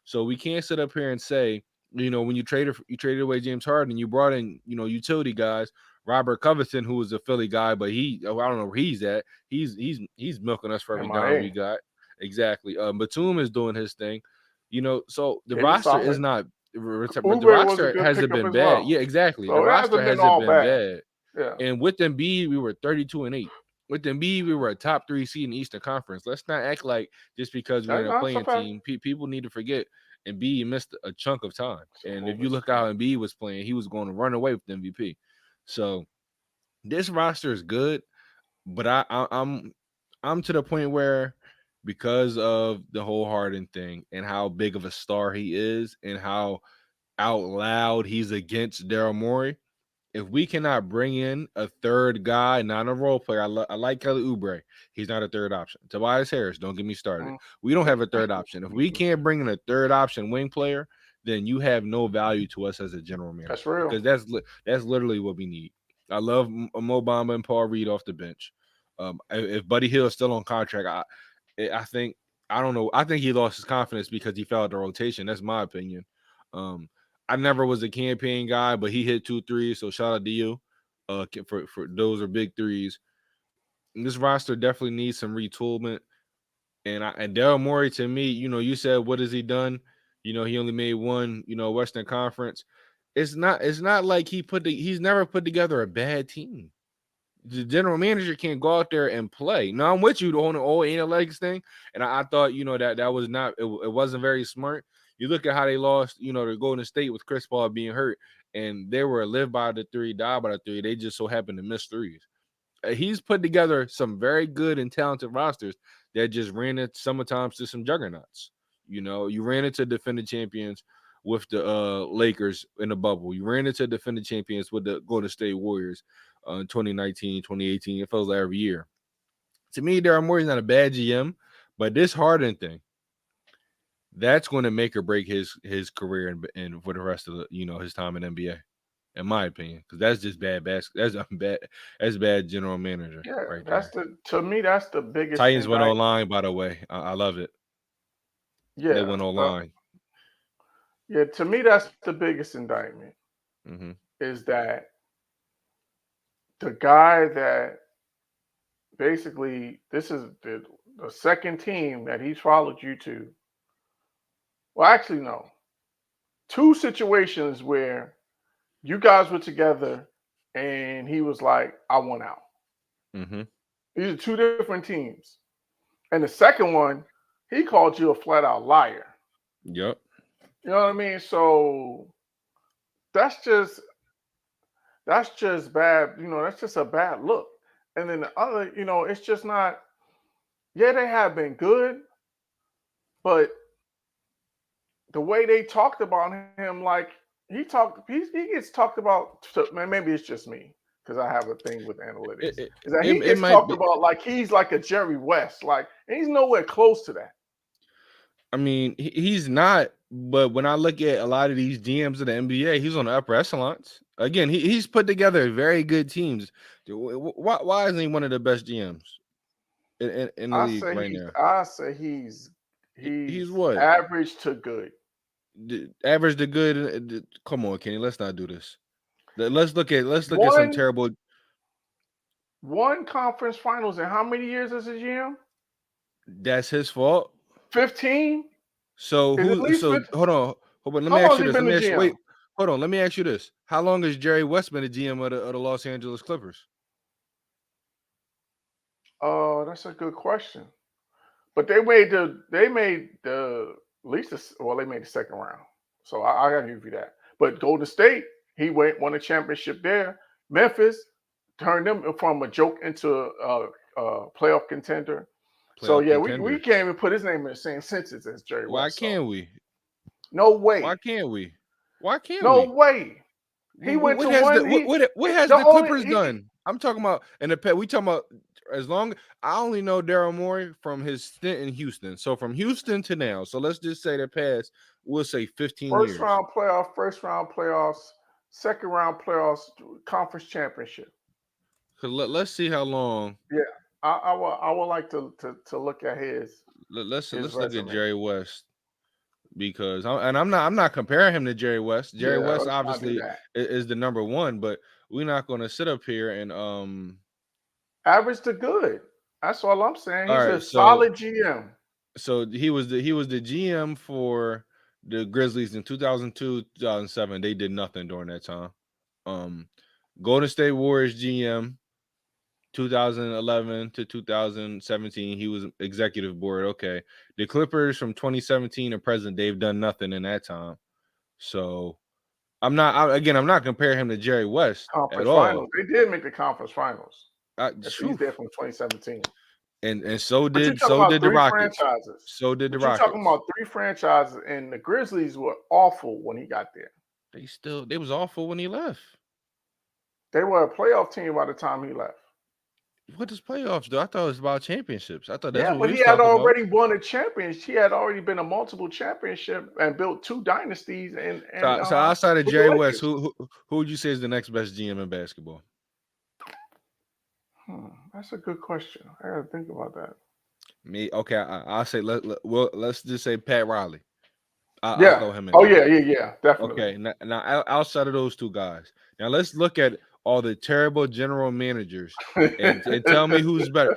Speaker 3: So we can't sit up here and say, when you traded away James Harden, you brought in, utility guys, Robert Covington, who was a Philly guy, but I don't know where he's at. He's milking us for every dime we
Speaker 4: MIA.
Speaker 3: got. Exactly. Batum is doing his thing. So the
Speaker 4: He was
Speaker 3: roster is
Speaker 4: solid.
Speaker 3: not but the
Speaker 4: Oubre was a
Speaker 3: roster
Speaker 4: good
Speaker 3: hasn't
Speaker 4: pickup
Speaker 3: been
Speaker 4: as
Speaker 3: bad.
Speaker 4: well.
Speaker 3: Yeah, exactly. The
Speaker 4: So it
Speaker 3: roster
Speaker 4: hasn't been
Speaker 3: hasn't
Speaker 4: all
Speaker 3: been
Speaker 4: bad.
Speaker 3: bad.
Speaker 4: Yeah.
Speaker 3: And with Embiid, we were 32-8. With Embiid, we were a top 3 seed in the Eastern Conference. Let's not act like just because we're in a
Speaker 4: That's a
Speaker 3: playing
Speaker 4: fact.
Speaker 3: team, people need to forget Embiid missed a chunk of time. And if you
Speaker 4: It's
Speaker 3: look how Embiid was playing, he was going to run away with the MVP. So this roster is good, but I'm to the point where because of the whole Harden thing and how big of a star he is and how out loud he's against Daryl Morey, if we cannot bring in a third guy, not a role player, I like Kelly Oubre. He's not a third option. Tobias Harris, don't get me started. We don't have a third option. If we can't bring in a third option wing player, then you have no value to us as a general manager.
Speaker 4: That's real.
Speaker 3: Because that's literally what we need. I love Mo Bamba and Paul Reed off the bench. If Buddy Hill is still on contract, I think I don't know. I think he lost his confidence because he fell out the rotation. That's my opinion. I never was a campaign guy, but he hit 2 threes, so shout out to you. For those are big threes. And this roster definitely needs some retooling. And Daryl Morey, to me, you said what has he done? He only made one, Western Conference. It's not like he's never put together a bad team. The general manager can't go out there and play. Now I'm with you on the whole analytics thing, and I thought that was not it wasn't very smart. You look at how they lost, to Golden State with Chris Paul being hurt, and they were live by the three, die by the three. They just so happened to miss threes. He's put together some very good and talented rosters that just ran it sometimes to some juggernauts. You ran into defending champions with the Lakers in the bubble. You ran into defending champions with the Golden State Warriors. 2019, 2018, it feels like every year. To me, Daryl Morey's not a bad GM, but this Harden thing, that's going to make or break his career and for the rest of the his time in NBA, in my opinion, because that's just bad basketball. That's bad general manager.
Speaker 4: Yeah,
Speaker 3: right
Speaker 4: that's
Speaker 3: there.
Speaker 4: to me that's the biggest
Speaker 3: Titans went
Speaker 4: indictment.
Speaker 3: online, by the way. I love it.
Speaker 4: Yeah,
Speaker 3: They went online.
Speaker 4: Yeah, to me that's the biggest indictment.
Speaker 3: Mm-hmm.
Speaker 4: Is that the guy that basically this is the second team that he's followed you to. Well, actually, no. 2 situations where you guys were together and he was like, I want out.
Speaker 3: Mm-hmm.
Speaker 4: These are 2 different teams. And the second one, he called you a flat out liar.
Speaker 3: Yep.
Speaker 4: You know what I mean? So that's just bad. That's just a bad look. And then the other, it's just not. Yeah, they have been good, but the way they talked about him, like he gets talked about. Maybe it's just me because I have a thing with analytics. Is that he gets talked about like he's like a Jerry West, like and he's nowhere close to that.
Speaker 3: I mean, he's not. But when I look at a lot of these GMs in the NBA, he's on the upper echelons. Again, he's put together very good teams. Why isn't he one of the best GMs in the league right now?
Speaker 4: I say he's
Speaker 3: what?
Speaker 4: Average to good.
Speaker 3: Average to good. Come on, Kenny. Let's not do this. Let's look at some terrible.
Speaker 4: 1 conference finals in how many years as a GM?
Speaker 3: That's his fault.
Speaker 4: 15.
Speaker 3: So hold on. Let me ask you this. Hold on. Let me ask you this. How long has Jerry West been a GM of the Los Angeles Clippers?
Speaker 4: That's a good question. But they made the they made the second round. So I gotta give you that. But Golden State, he won a championship there. Memphis turned them from a joke into a playoff contender. We can't even put his name in the same sentence as Jerry West.
Speaker 3: Why can't we?
Speaker 4: No way.
Speaker 3: Why can't we?
Speaker 4: No way. He went to one.
Speaker 3: What has the Clippers done? I'm talking about we talking about as long. I only know Daryl Morey from his stint in Houston. So from Houston to now. So let's just say the past. We'll say 15 years.
Speaker 4: First round playoffs, second round playoffs, conference championship.
Speaker 3: So let's see how long.
Speaker 4: Yeah, I would like to look at his.
Speaker 3: Let's look at Jerry West. Because I'm not comparing him to Jerry West. Jerry West obviously is the number 1, but we're not going to sit up here and
Speaker 4: average to good. That's all I'm saying. He's a solid GM.
Speaker 3: So he was the GM for the Grizzlies in 2002, 2007, they did nothing during that time. Golden State Warriors GM 2011 to 2017, he was executive board. Okay, the Clippers from 2017 to present, they've done nothing in that time. So I'm not comparing him to Jerry West
Speaker 4: Conference
Speaker 3: at all.
Speaker 4: finals. They did make the conference finals. He's
Speaker 3: Phew.
Speaker 4: there from 2017.
Speaker 3: And so
Speaker 4: But you're
Speaker 3: did
Speaker 4: talking about
Speaker 3: the
Speaker 4: three
Speaker 3: Rockets.
Speaker 4: franchises.
Speaker 3: So did the
Speaker 4: But you're
Speaker 3: Rockets.
Speaker 4: talking about three franchises, and the Grizzlies were awful when he got there.
Speaker 3: They was awful when he left.
Speaker 4: They were a playoff team by the time he left.
Speaker 3: What does playoffs do? I thought it was about championships. I thought that's what
Speaker 4: but
Speaker 3: we
Speaker 4: he
Speaker 3: was
Speaker 4: had
Speaker 3: talking
Speaker 4: already won a championship. He had already been a multiple championship and built two dynasties. And
Speaker 3: so outside of
Speaker 4: with the
Speaker 3: Jerry West,
Speaker 4: Lakers.
Speaker 3: who would you say is the next best GM in basketball?
Speaker 4: That's a good question. I gotta think about that.
Speaker 3: Me, okay. I'll say let's just say Pat Riley. I'll throw him in.
Speaker 4: Oh yeah, definitely.
Speaker 3: Okay, now outside of those two guys, now let's look at all the terrible general managers and tell me who's better.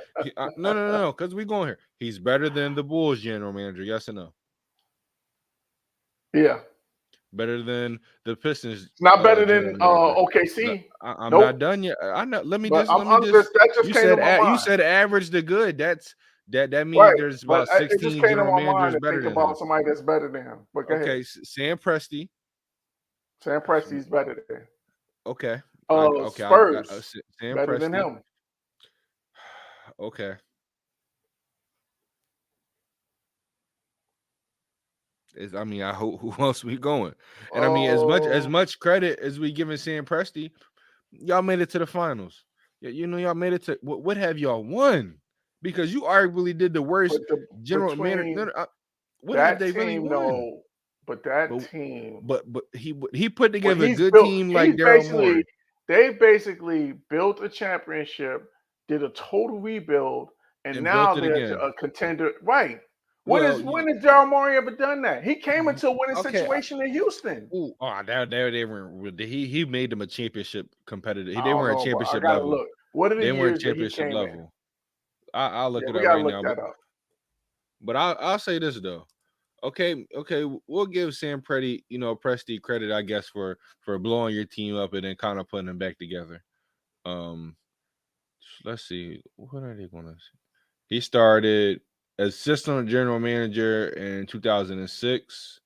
Speaker 3: No, because we're going here. He's better than the Bulls general manager, yes or no?
Speaker 4: Yeah.
Speaker 3: Better than the Pistons.
Speaker 4: Not better than OKC.
Speaker 3: No, I'm not done yet. I know. Let me just.
Speaker 4: That just came to my mind.
Speaker 3: You said average to good. That means
Speaker 4: right.
Speaker 3: there's about 16
Speaker 4: it just came
Speaker 3: general
Speaker 4: to my mind
Speaker 3: managers
Speaker 4: to
Speaker 3: better
Speaker 4: think
Speaker 3: than
Speaker 4: about
Speaker 3: him.
Speaker 4: somebody that's better than him. But go ahead.
Speaker 3: Sam Presti.
Speaker 4: Sam Presti's better than him.
Speaker 3: Okay.
Speaker 4: Spurs
Speaker 3: Sam
Speaker 4: better
Speaker 3: Presti.
Speaker 4: than him.
Speaker 3: Okay. Who else we going? And as much credit as we giving Sam Presti, y'all made it to the finals. Y'all made it to what have y'all won? Because you arguably did the worst general manager. What have they really won?
Speaker 4: But that team.
Speaker 3: But he put together a good team like Daryl Morey.
Speaker 4: They basically built a championship, did a total rebuild, and now they're a contender. Right. When has Daryl Morey ever done that? He came into a winning situation in Houston.
Speaker 3: They weren't. He made them a championship competitor. They weren't a championship level.
Speaker 4: Look. What are the
Speaker 3: they weren't
Speaker 4: years
Speaker 3: championship
Speaker 4: that he came
Speaker 3: level. I'll look it up
Speaker 4: right
Speaker 3: now. But I'll say this though. Okay, we'll give Sam Presti credit, I guess, for blowing your team up and then kind of putting them back together. Let's see, what are they going to say? He started as assistant general manager in 2006,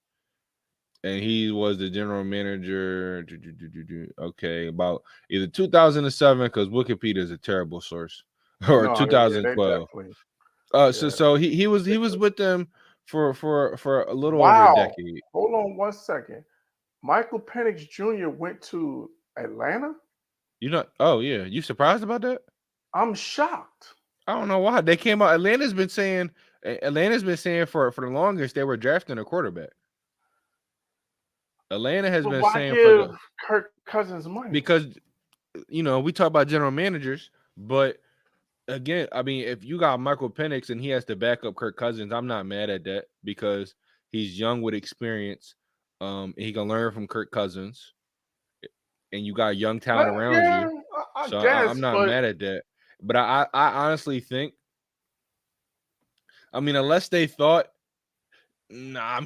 Speaker 3: and he was the general manager. Okay, about either 2007, because Wikipedia is a terrible source, or 2012. So he was with them for a little over a decade.
Speaker 4: Hold on 1 second. Michael Penix Jr. went to Atlanta?
Speaker 3: Oh yeah. You surprised about that?
Speaker 4: I'm shocked.
Speaker 3: I don't know why. They came out. Atlanta's been saying for the longest they were drafting a quarterback. Atlanta has been saying
Speaker 4: give Kirk Cousins money?
Speaker 3: Because we talk about general managers, but again, if you got Michael Penix and he has to back up Kirk Cousins, I'm not mad at that because he's young with experience. And he can learn from Kirk Cousins, and you got young talent around you. I'm not mad at that. But I honestly think, unless they thought, I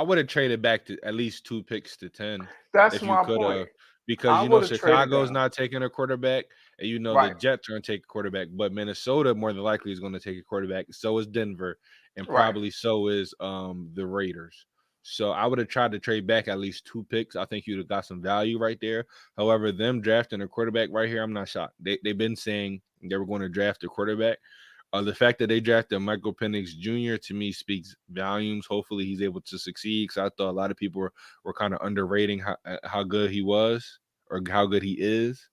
Speaker 3: would have traded back to at least 2 picks to 10.
Speaker 4: That's my point.
Speaker 3: Because Chicago's not taking a quarterback, and the Jets aren't taking a quarterback, but Minnesota more than likely is going to take a quarterback. So is Denver, and probably so is the Raiders. So I would have tried to trade back at least 2 picks. I think you'd have got some value right there. However, them drafting a quarterback right here, I'm not shocked. They've been saying they were going to draft a quarterback. The fact that they drafted Michael Penix Jr. to me speaks volumes. Hopefully he's able to succeed, because I thought a lot of people were kind of underrating how good he was or how good he is.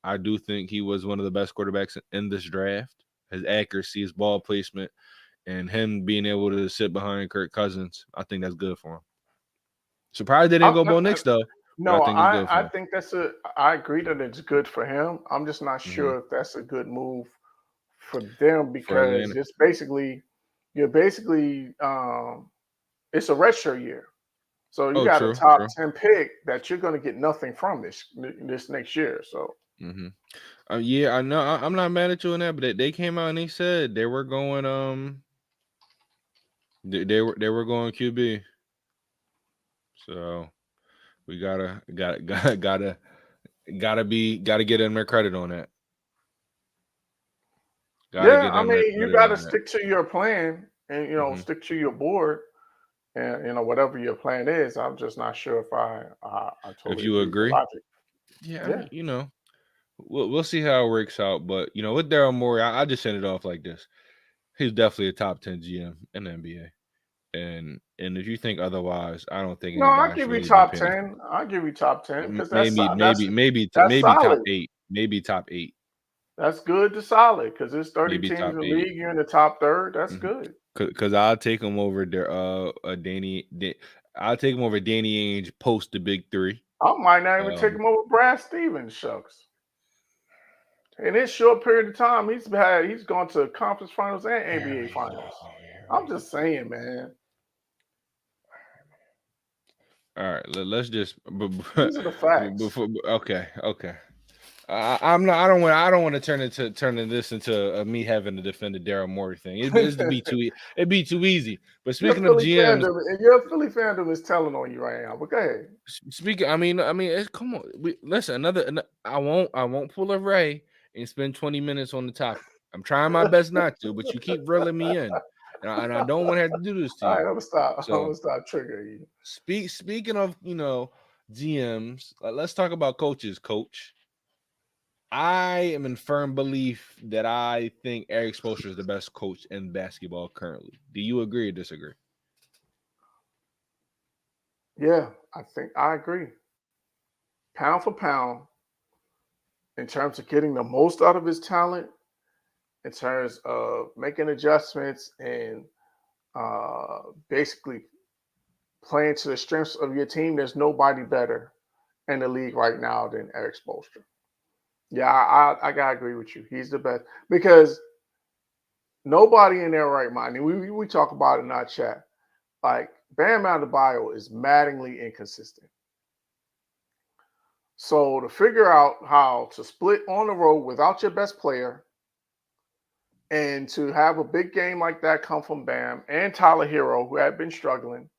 Speaker 3: I do think he was one of the best quarterbacks in this draft. His accuracy, his ball placement, and him being able to sit behind Kirk Cousins, I think that's good for him. Surprised they didn't go Bo Nix though.
Speaker 4: No, I think I agree that it's good for him. I'm just not sure if that's a good move for them, because it's basically it's a redshirt year. So you got a top 10 pick that you're going to get nothing from this next year. So
Speaker 3: yeah, I know. I'm not mad at you on that, but they came out and they said they were going they were going QB. So we gotta get them their credit on that. Gotta
Speaker 4: Yeah,
Speaker 3: get
Speaker 4: I
Speaker 3: them their
Speaker 4: mean, you
Speaker 3: credit
Speaker 4: got to
Speaker 3: on that.
Speaker 4: stick to your plan and
Speaker 3: Hmm.
Speaker 4: stick to your board and whatever your plan is. I'm just not sure if I
Speaker 3: If
Speaker 4: totally
Speaker 3: you
Speaker 4: agree with the
Speaker 3: agree,
Speaker 4: logic.
Speaker 3: yeah, I
Speaker 4: Yeah,
Speaker 3: mean, we'll see how it works out. But with Daryl Morey, I just send it off like this: he's definitely a top 10 GM in the NBA. And if you think otherwise, I don't think
Speaker 4: no, I'll
Speaker 3: anybody's
Speaker 4: give you
Speaker 3: really been
Speaker 4: top
Speaker 3: paying.
Speaker 4: 10. I'll give you top 10 because
Speaker 3: Maybe
Speaker 4: that's
Speaker 3: maybe top
Speaker 4: solid.
Speaker 3: 8, maybe top 8,
Speaker 4: That's good to solid because there's 30
Speaker 3: maybe
Speaker 4: teams
Speaker 3: top
Speaker 4: in the
Speaker 3: 8.
Speaker 4: league. You're in the top third. That's good.
Speaker 3: Because I'll take him over there. I'll take him over Danny Ainge post the big three.
Speaker 4: I might not even take
Speaker 3: Um,
Speaker 4: him over Brad Stevens. Shucks. In this short period of time, he's gone to conference finals and
Speaker 3: here
Speaker 4: NBA
Speaker 3: we go.
Speaker 4: finals.
Speaker 3: Here
Speaker 4: I'm
Speaker 3: we
Speaker 4: just saying, man.
Speaker 3: go. All right, let's just
Speaker 4: These are the facts.
Speaker 3: before. Okay. I'm not. I don't want to turn this into me having to defend the Daryl Morey thing. It'd be too. It'd be too easy. But speaking of GMs,
Speaker 4: Your Philly fandom is telling on you right now. But go ahead.
Speaker 3: speaking. Come on. Listen. I won't pull a Ray and spend 20 minutes on the topic. I'm trying my best not to, but you keep reeling me in, and I don't want to have to do this to
Speaker 4: All right,
Speaker 3: you.
Speaker 4: I'm gonna stop. I'm
Speaker 3: So
Speaker 4: gonna stop triggering you.
Speaker 3: speaking of GMs, let's talk about coaches. Coach, I am in firm belief that I think Eric Spoelstra is the best coach in basketball currently. Do you agree or disagree?
Speaker 4: Yeah, I think I agree. Pound for pound, in terms of getting the most out of his talent, in terms of making adjustments and basically playing to the strengths of your team, there's nobody better in the league right now than Eric Spoelstra. Yeah, I gotta agree with you. He's the best because nobody in their right mind. And we talk about it in our chat. Like Bam Adebayo is maddeningly inconsistent. So to figure out how to split on the road without your best player and to have a big game like that come from Bam and Tyler Hero, who had been struggling,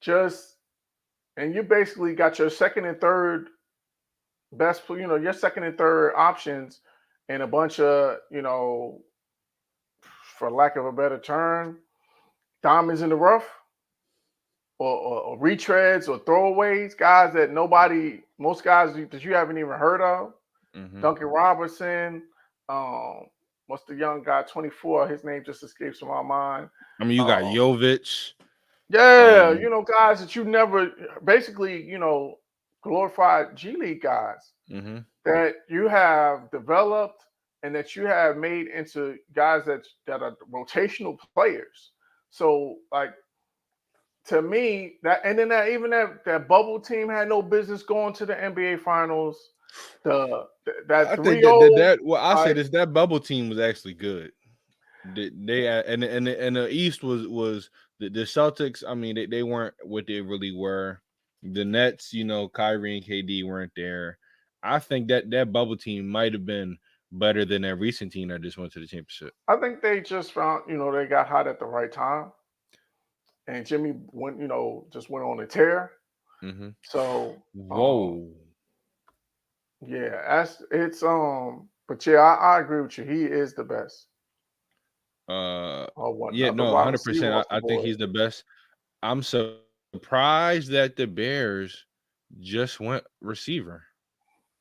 Speaker 4: just and you basically got your second and third best, your second and third options and a bunch of, for lack of a better term, diamonds in the rough or retreads or throwaways, guys that most guys that you haven't even heard of.
Speaker 3: Mm-hmm.
Speaker 4: Duncan Robertson, what's the young guy, 24? His name just escapes from my mind.
Speaker 3: I mean, you got Jovic.
Speaker 4: Yeah, guys that you never basically, glorified G League guys
Speaker 3: Mm-hmm.
Speaker 4: that you have developed and that you have made into guys that are rotational players. So like to me, that bubble team had no business going to the NBA finals. That
Speaker 3: I think
Speaker 4: 3-0,
Speaker 3: I'll say
Speaker 4: like,
Speaker 3: this: that bubble team was actually good. They and the East was the Celtics. I mean, they weren't what they really were. The Nets, Kyrie and KD weren't there. I think that bubble team might have been better than that recent team that just went to the championship.
Speaker 4: I think they just found, they got hot at the right time. And Jimmy just went on a tear.
Speaker 3: Mm-hmm.
Speaker 4: So
Speaker 3: Whoa.
Speaker 4: yeah, but yeah, I agree with you. He is the best.
Speaker 3: Yeah,
Speaker 4: The
Speaker 3: no,
Speaker 4: wide receiver
Speaker 3: 100%.
Speaker 4: off the
Speaker 3: I think
Speaker 4: board.
Speaker 3: he's the best. I'm surprised that the Bears just went receiver.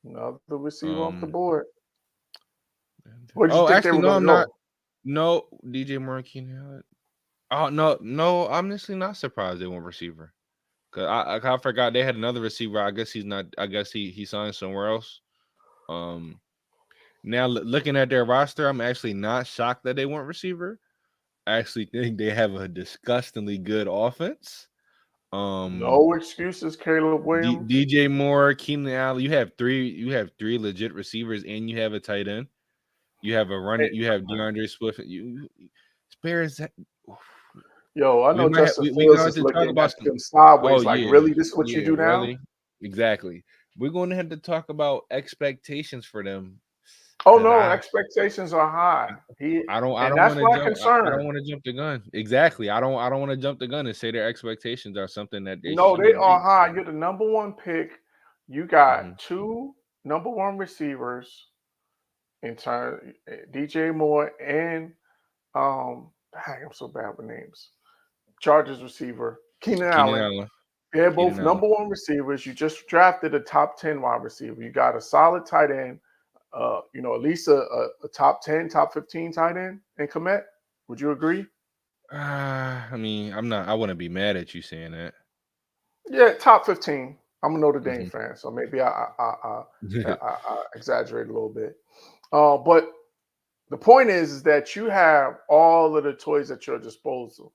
Speaker 4: Another receiver off the
Speaker 3: Um.
Speaker 4: board. Where did you
Speaker 3: Oh,
Speaker 4: think they
Speaker 3: actually,
Speaker 4: were
Speaker 3: no,
Speaker 4: going to
Speaker 3: I'm not.
Speaker 4: go?
Speaker 3: No, DJ Moore. Oh no. I'm honestly not surprised they went receiver. Cause I forgot they had another receiver. I guess he's not. I guess he signed somewhere else. Now looking at their roster, I'm actually not shocked that they went receiver. I actually think they have a disgustingly good offense.
Speaker 4: No excuses, Caleb Williams.
Speaker 3: DJ Moore, Keenan Allen. You have three legit receivers, and you have a tight end. You have a running. You have DeAndre Swift. You Bears.
Speaker 4: Yo, I
Speaker 3: We
Speaker 4: know
Speaker 3: might have
Speaker 4: Justin
Speaker 3: we gonna
Speaker 4: Fields
Speaker 3: have
Speaker 4: is
Speaker 3: to talk
Speaker 4: looking
Speaker 3: about
Speaker 4: at
Speaker 3: some.
Speaker 4: them
Speaker 3: Oh
Speaker 4: sideways like,
Speaker 3: yeah,
Speaker 4: really? This is what you
Speaker 3: yeah,
Speaker 4: do now?
Speaker 3: really, exactly. We're going to have to talk about expectations for them
Speaker 4: Oh
Speaker 3: because
Speaker 4: no, expectations are high.
Speaker 3: I
Speaker 4: And
Speaker 3: don't
Speaker 4: that's
Speaker 3: want to
Speaker 4: my
Speaker 3: jump. I don't
Speaker 4: concern.
Speaker 3: want to jump the gun. Exactly. I don't want to jump the gun and say their expectations are something that they
Speaker 4: No, they
Speaker 3: shouldn't
Speaker 4: are
Speaker 3: be.
Speaker 4: high. You're the number one pick. You got
Speaker 3: Hmm.
Speaker 4: two number one receivers in turn, DJ Moore and dang, I'm so bad with names. Chargers receiver Keenan
Speaker 3: Keenan
Speaker 4: Allen.
Speaker 3: Allen.
Speaker 4: They're both
Speaker 3: Keenan Allen.
Speaker 4: number one receivers. You just drafted a top 10 wide receiver. You got a solid tight end. At least a top 10, top 15 tight end in Komet. Would you agree?
Speaker 3: I mean, I'm not. I wouldn't be mad at you saying that.
Speaker 4: Yeah, top 15. I'm a Notre Dame
Speaker 3: Hmm.
Speaker 4: fan, so maybe I exaggerate a little bit. But the point is that you have all of the toys at your disposal.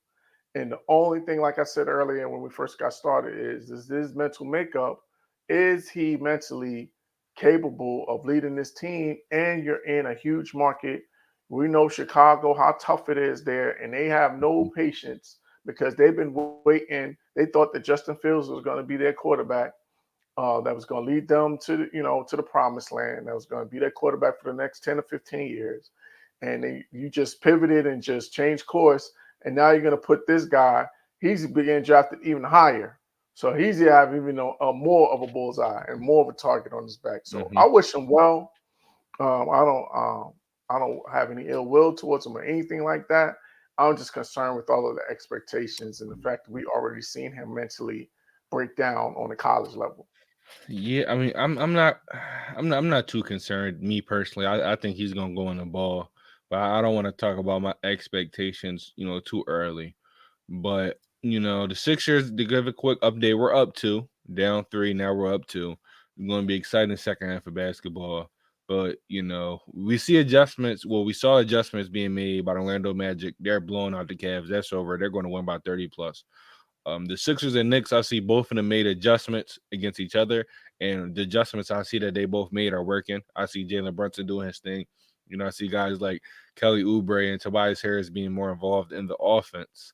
Speaker 4: And the only thing, like I said earlier when we first got started, is this mental makeup. Is he mentally capable of leading this team? And you're in a huge market. We know Chicago, how tough it is there, and they have no patience because they've been waiting. They thought that Justin Fields was going to be their quarterback, that was going to lead them to the promised land. That was going to be their quarterback for the next 10 or 15 years. And you just pivoted and just changed course. And now you're going to put this guy, he's being drafted even higher. So he's have even more of a bullseye and more of a target on his back. So
Speaker 3: Hmm.
Speaker 4: I wish him well. Um, I don't um, I don't have any ill will towards him or anything like that. I'm just concerned with all of the expectations and the fact that we already seen him mentally break down on the college level.
Speaker 3: Yeah, I mean, I'm not too concerned. Me personally, I think he's gonna go in the ball, but I don't want to talk about my expectations, too early. But the Sixers, to give a quick update, we're up two, down three. Now we're up two. It's going to be exciting second half of basketball. But we see adjustments. Well, we saw adjustments being made by the Orlando Magic. They're blowing out the Cavs. That's over. They're going to win by 30 plus. The Sixers and Knicks, I see both of them made adjustments against each other, and the adjustments I see that they both made are working. I see Jalen Brunson doing his thing. I see guys like Kelly Oubre and Tobias Harris being more involved in the offense.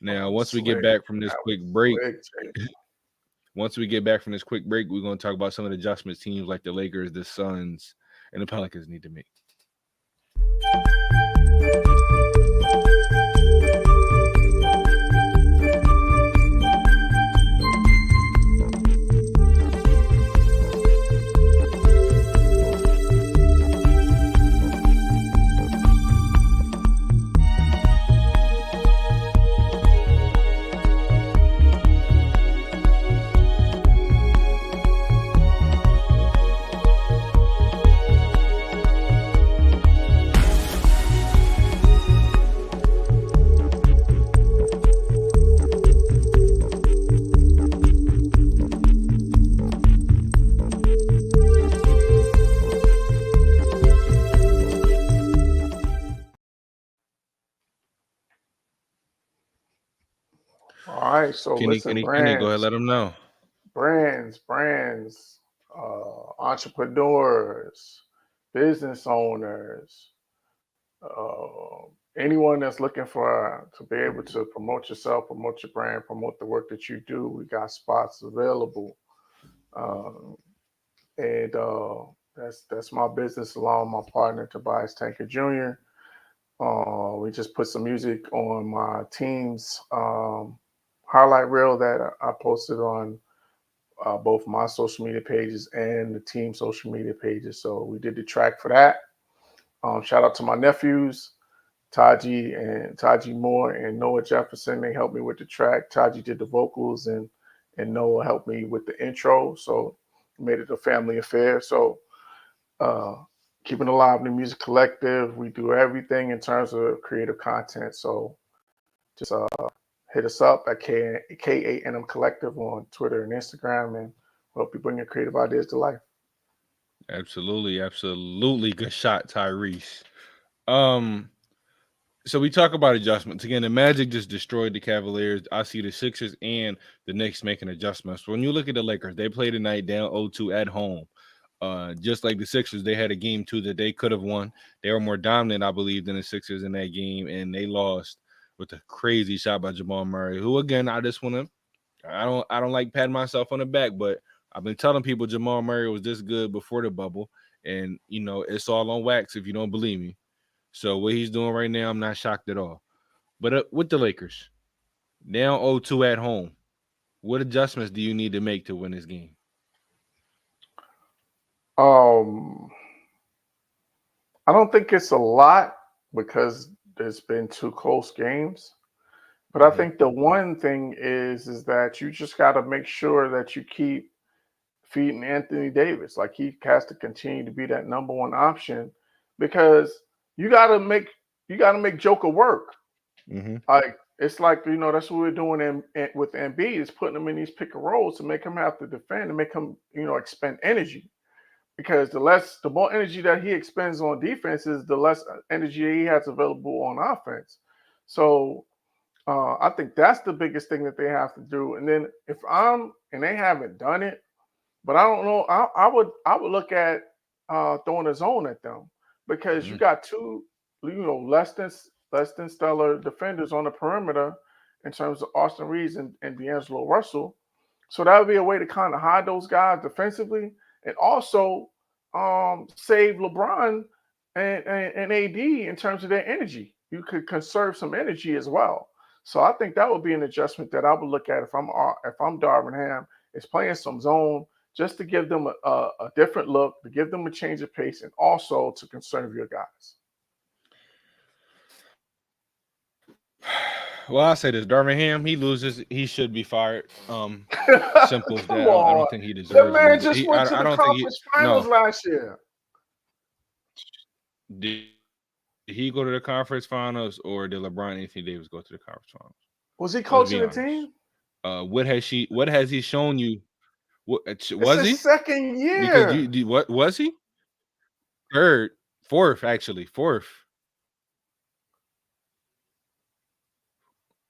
Speaker 3: Now, once we get
Speaker 4: Slick.
Speaker 3: back from this
Speaker 4: That
Speaker 3: quick
Speaker 4: was
Speaker 3: break,
Speaker 4: slick, Jay.
Speaker 3: once we get back from this quick break, we're going to talk about some of the adjustments teams like the Lakers, the Suns, and the Pelicans need to make.
Speaker 4: All right. So listen,
Speaker 3: Kenny, go ahead, let them know.
Speaker 4: brands, entrepreneurs, business owners, uh, anyone that's looking for to be able to promote yourself, promote your brand, promote the work that you do. We got spots available, um, and that's my business along with my partner Tobias Tanker Jr. We just put some music on my team's highlight reel that I posted on both my social media pages and the team social media pages. So we did the track for that. Shout out to my nephews, Taji Moore and Noah Jefferson. They helped me with the track. Taji did the vocals and Noah helped me with the intro. So made it a family affair. So uh, keeping alive the music collective. We do everything in terms of creative content. So just hit us up at KANM Collective on Twitter and Instagram, and hope you bring your creative ideas to life.
Speaker 3: Absolutely, absolutely. Good shot, Tyrese. Um, so we talk about adjustments. Again, the Magic just destroyed the Cavaliers. I see the Sixers and the Knicks making adjustments. When you look at the Lakers, they played tonight down 0-2 at home. Just like the Sixers, they had a game too that they could have won. They were more dominant, I believe, than the Sixers in that game, and they lost with a crazy shot by Jamal Murray. Who, again, I don't like patting myself on the back, but I've been telling people Jamal Murray was this good before the bubble, and it's all on wax if you don't believe me. So what he's doing right now, I'm not shocked at all. But with the Lakers, down 0-2 at home, what adjustments do you need to make to win this game?
Speaker 4: I don't think it's a lot because there's been 2 close games. But I think the one thing is that you just got to make sure that you keep feeding Anthony Davis. Like he has to continue to be that number one option because you got to make Joker work.
Speaker 3: Mm-hmm.
Speaker 4: Like it's like that's what we're doing with Embiid is putting him in these pick and rolls to make him have to defend and make him expend energy. Because the more energy that he expends on defenses, the less energy he has available on offense. So I think that's the biggest thing that they have to do. And then and they haven't done it, but I don't know. I would look at throwing a zone at them because you got 2 less than stellar defenders on the perimeter in terms of Austin Reeves and D'Angelo Russell. So that would be a way to kind of hide those guys defensively and also save LeBron and AD in terms of their energy. You could conserve some energy as well. So I think that would be an adjustment that I would look at if I'm Darvin Ham, is playing some zone just to give them a different look, to give them a change of pace, and also to conserve your guys.
Speaker 3: Well, I'll say this: Darvin Ham, he loses, he should be fired. Simple as that. I don't think he deserves.
Speaker 4: That man just went to the conference finals last year.
Speaker 3: Did he go to the conference finals, or did LeBron and Anthony Davis go to the conference finals?
Speaker 4: Was he coaching the team?
Speaker 3: What has he shown you? Was he
Speaker 4: second year?
Speaker 3: Because what was he? Fourth.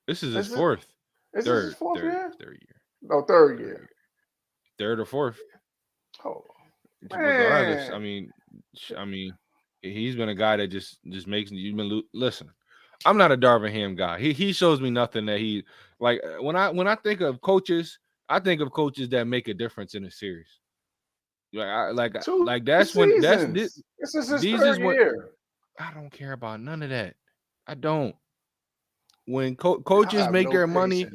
Speaker 3: This is his fourth.
Speaker 4: Is this his fourth year?
Speaker 3: Third year.
Speaker 4: No, third year.
Speaker 3: Third or fourth.
Speaker 4: Oh,
Speaker 3: regardless, I mean, he's been a guy that just makes you. Listen, I'm not a Darvin Ham guy. He shows me nothing that he like. When I think of coaches, I think of coaches that make a difference in a series. That's when this
Speaker 4: is his third year.
Speaker 3: I don't care about none of that. I don't. When coaches make their money,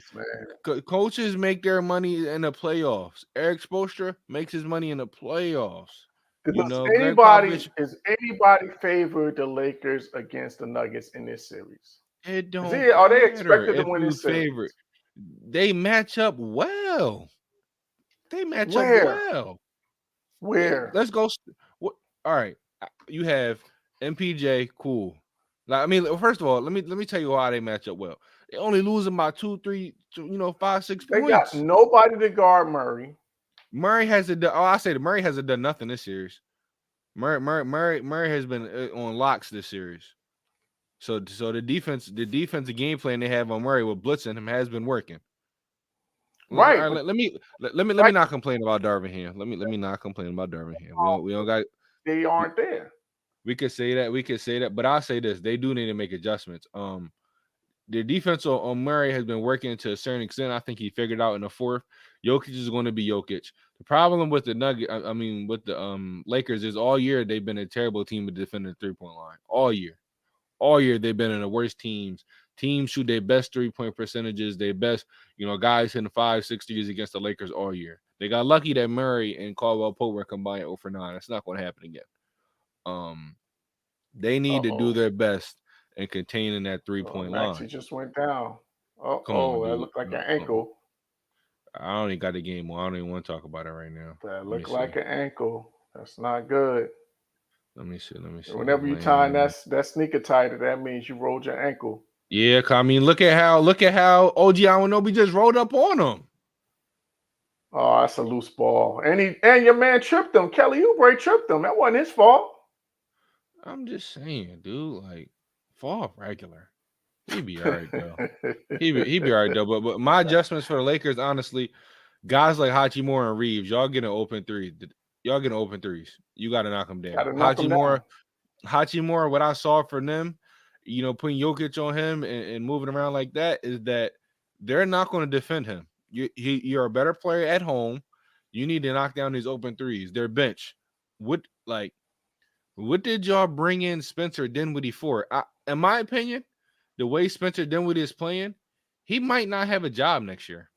Speaker 3: coaches make their money in the playoffs. Eric Spoelstra makes his money in the playoffs.
Speaker 4: Is anybody favored the Lakers against the Nuggets in this series?
Speaker 3: It don't.
Speaker 4: Are they expected to win this series?
Speaker 3: Favorite. They match up well.
Speaker 4: Where?
Speaker 3: Let's go. All right. You have MPJ. Cool. First of all, let me tell you why they match up well. They only losing by 2, 3, 5, 6 points.
Speaker 4: They got nobody to guard Murray.
Speaker 3: Murray hasn't done nothing this series. Murray has been on locks this series. So the defensive game plan they have on Murray with blitzing him has been working.
Speaker 4: Right.
Speaker 3: All right, let me not complain about Darvin Ham. Let me not complain about Darvin Ham. We don't got.
Speaker 4: They aren't there.
Speaker 3: We could say that, but I'll say this: they do need to make adjustments. The defense on Murray has been working to a certain extent. I think he figured out in the fourth. Jokic is going to be Jokic. The problem with the with the Lakers is all year they've been a terrible team at defending the 3-point line. All year they've been in the worst teams. Teams shoot their best 3-point percentages, their best, guys hitting 5, 6 threes against the Lakers all year. They got lucky that Murray and Caldwell Pope were combined 0 for 9. That's not going to happen again. They need to do their best in containing that 3-point line.
Speaker 4: He just went down. That looked like an ankle.
Speaker 3: I don't even got the game on. I don't even want to talk about it right now.
Speaker 4: That looked like an ankle. That's not good.
Speaker 3: Let me see.
Speaker 4: Whenever you tie that sneaker tighter, that means you rolled your ankle.
Speaker 3: Yeah, look at how OG Anunoby just rolled up on him.
Speaker 4: Oh, that's a loose ball. And your man tripped him. Kelly Oubre tripped him. That wasn't his fault.
Speaker 3: I'm just saying, dude, fall regular. He'd be all right, though. He'd be all right, though. But my adjustments for the Lakers, honestly, guys like Hachimura and Reeves, y'all getting open threes. You got to knock them down. Hachimura, what I saw from them, putting Jokic on him and moving around like that, is that they're not going to defend him. You're a better player at home. You need to knock down these open threes. Their bench. What what did y'all bring in Spencer Dinwiddie for? In my opinion, the way Spencer Dinwiddie is playing, he might not have a job next year.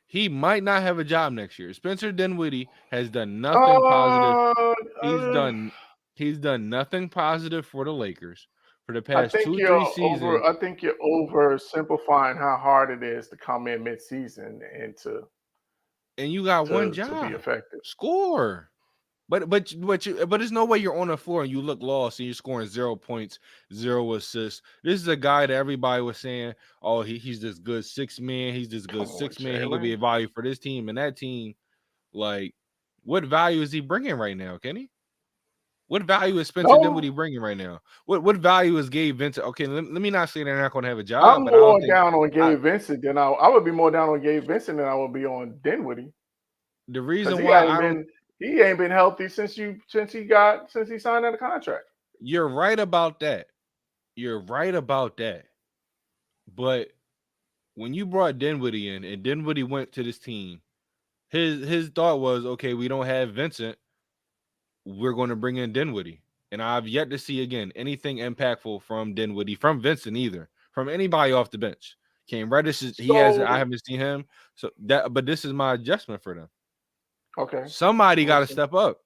Speaker 3: He might not have a job next year. Spencer Dinwiddie has done nothing positive.
Speaker 4: Uh,
Speaker 3: He's
Speaker 4: uh,
Speaker 3: done nothing positive for the Lakers for the
Speaker 4: I
Speaker 3: past
Speaker 4: think
Speaker 3: 2-3
Speaker 4: you're
Speaker 3: seasons.
Speaker 4: oversimplifying how hard it is to come in mid-season and
Speaker 3: And you got one
Speaker 4: to be
Speaker 3: job.
Speaker 4: effective.
Speaker 3: Score. But there's no way you're on the floor and you look lost and you're scoring 0 points, 0 assists. This is a guy that everybody was saying, oh, he's this good six man. He's this good
Speaker 4: Come on,
Speaker 3: six man. He could be a
Speaker 4: Jalen.
Speaker 3: value for this team and that team. Like, what value is he bringing right now, Kenny? What value is Spencer Dinwiddie
Speaker 4: No,
Speaker 3: bringing right now? What value is Gabe Vincent? Okay, let me not say they're not going to have a job,
Speaker 4: I'm
Speaker 3: but I don't
Speaker 4: more
Speaker 3: think
Speaker 4: down on
Speaker 3: I,
Speaker 4: Gabe Vincent than I would be more down on Gabe Vincent than I would be on Dinwiddie
Speaker 3: the
Speaker 4: because
Speaker 3: reason why I don't.
Speaker 4: he ain't been healthy since he signed that contract.
Speaker 3: You're right about that. You're right about that. But when you brought Dinwiddie in and Dinwiddie went to this team, his thought was, okay, we don't have Vincent, we're going to bring in Dinwiddie. And I've yet to see again anything impactful from Dinwiddie, from Vincent either, from anybody off the bench. Cam Reddish I
Speaker 4: So
Speaker 3: haven't seen him. But this is my adjustment for them.
Speaker 4: okay,
Speaker 3: Somebody
Speaker 4: I'm
Speaker 3: got to
Speaker 4: listening.
Speaker 3: step up.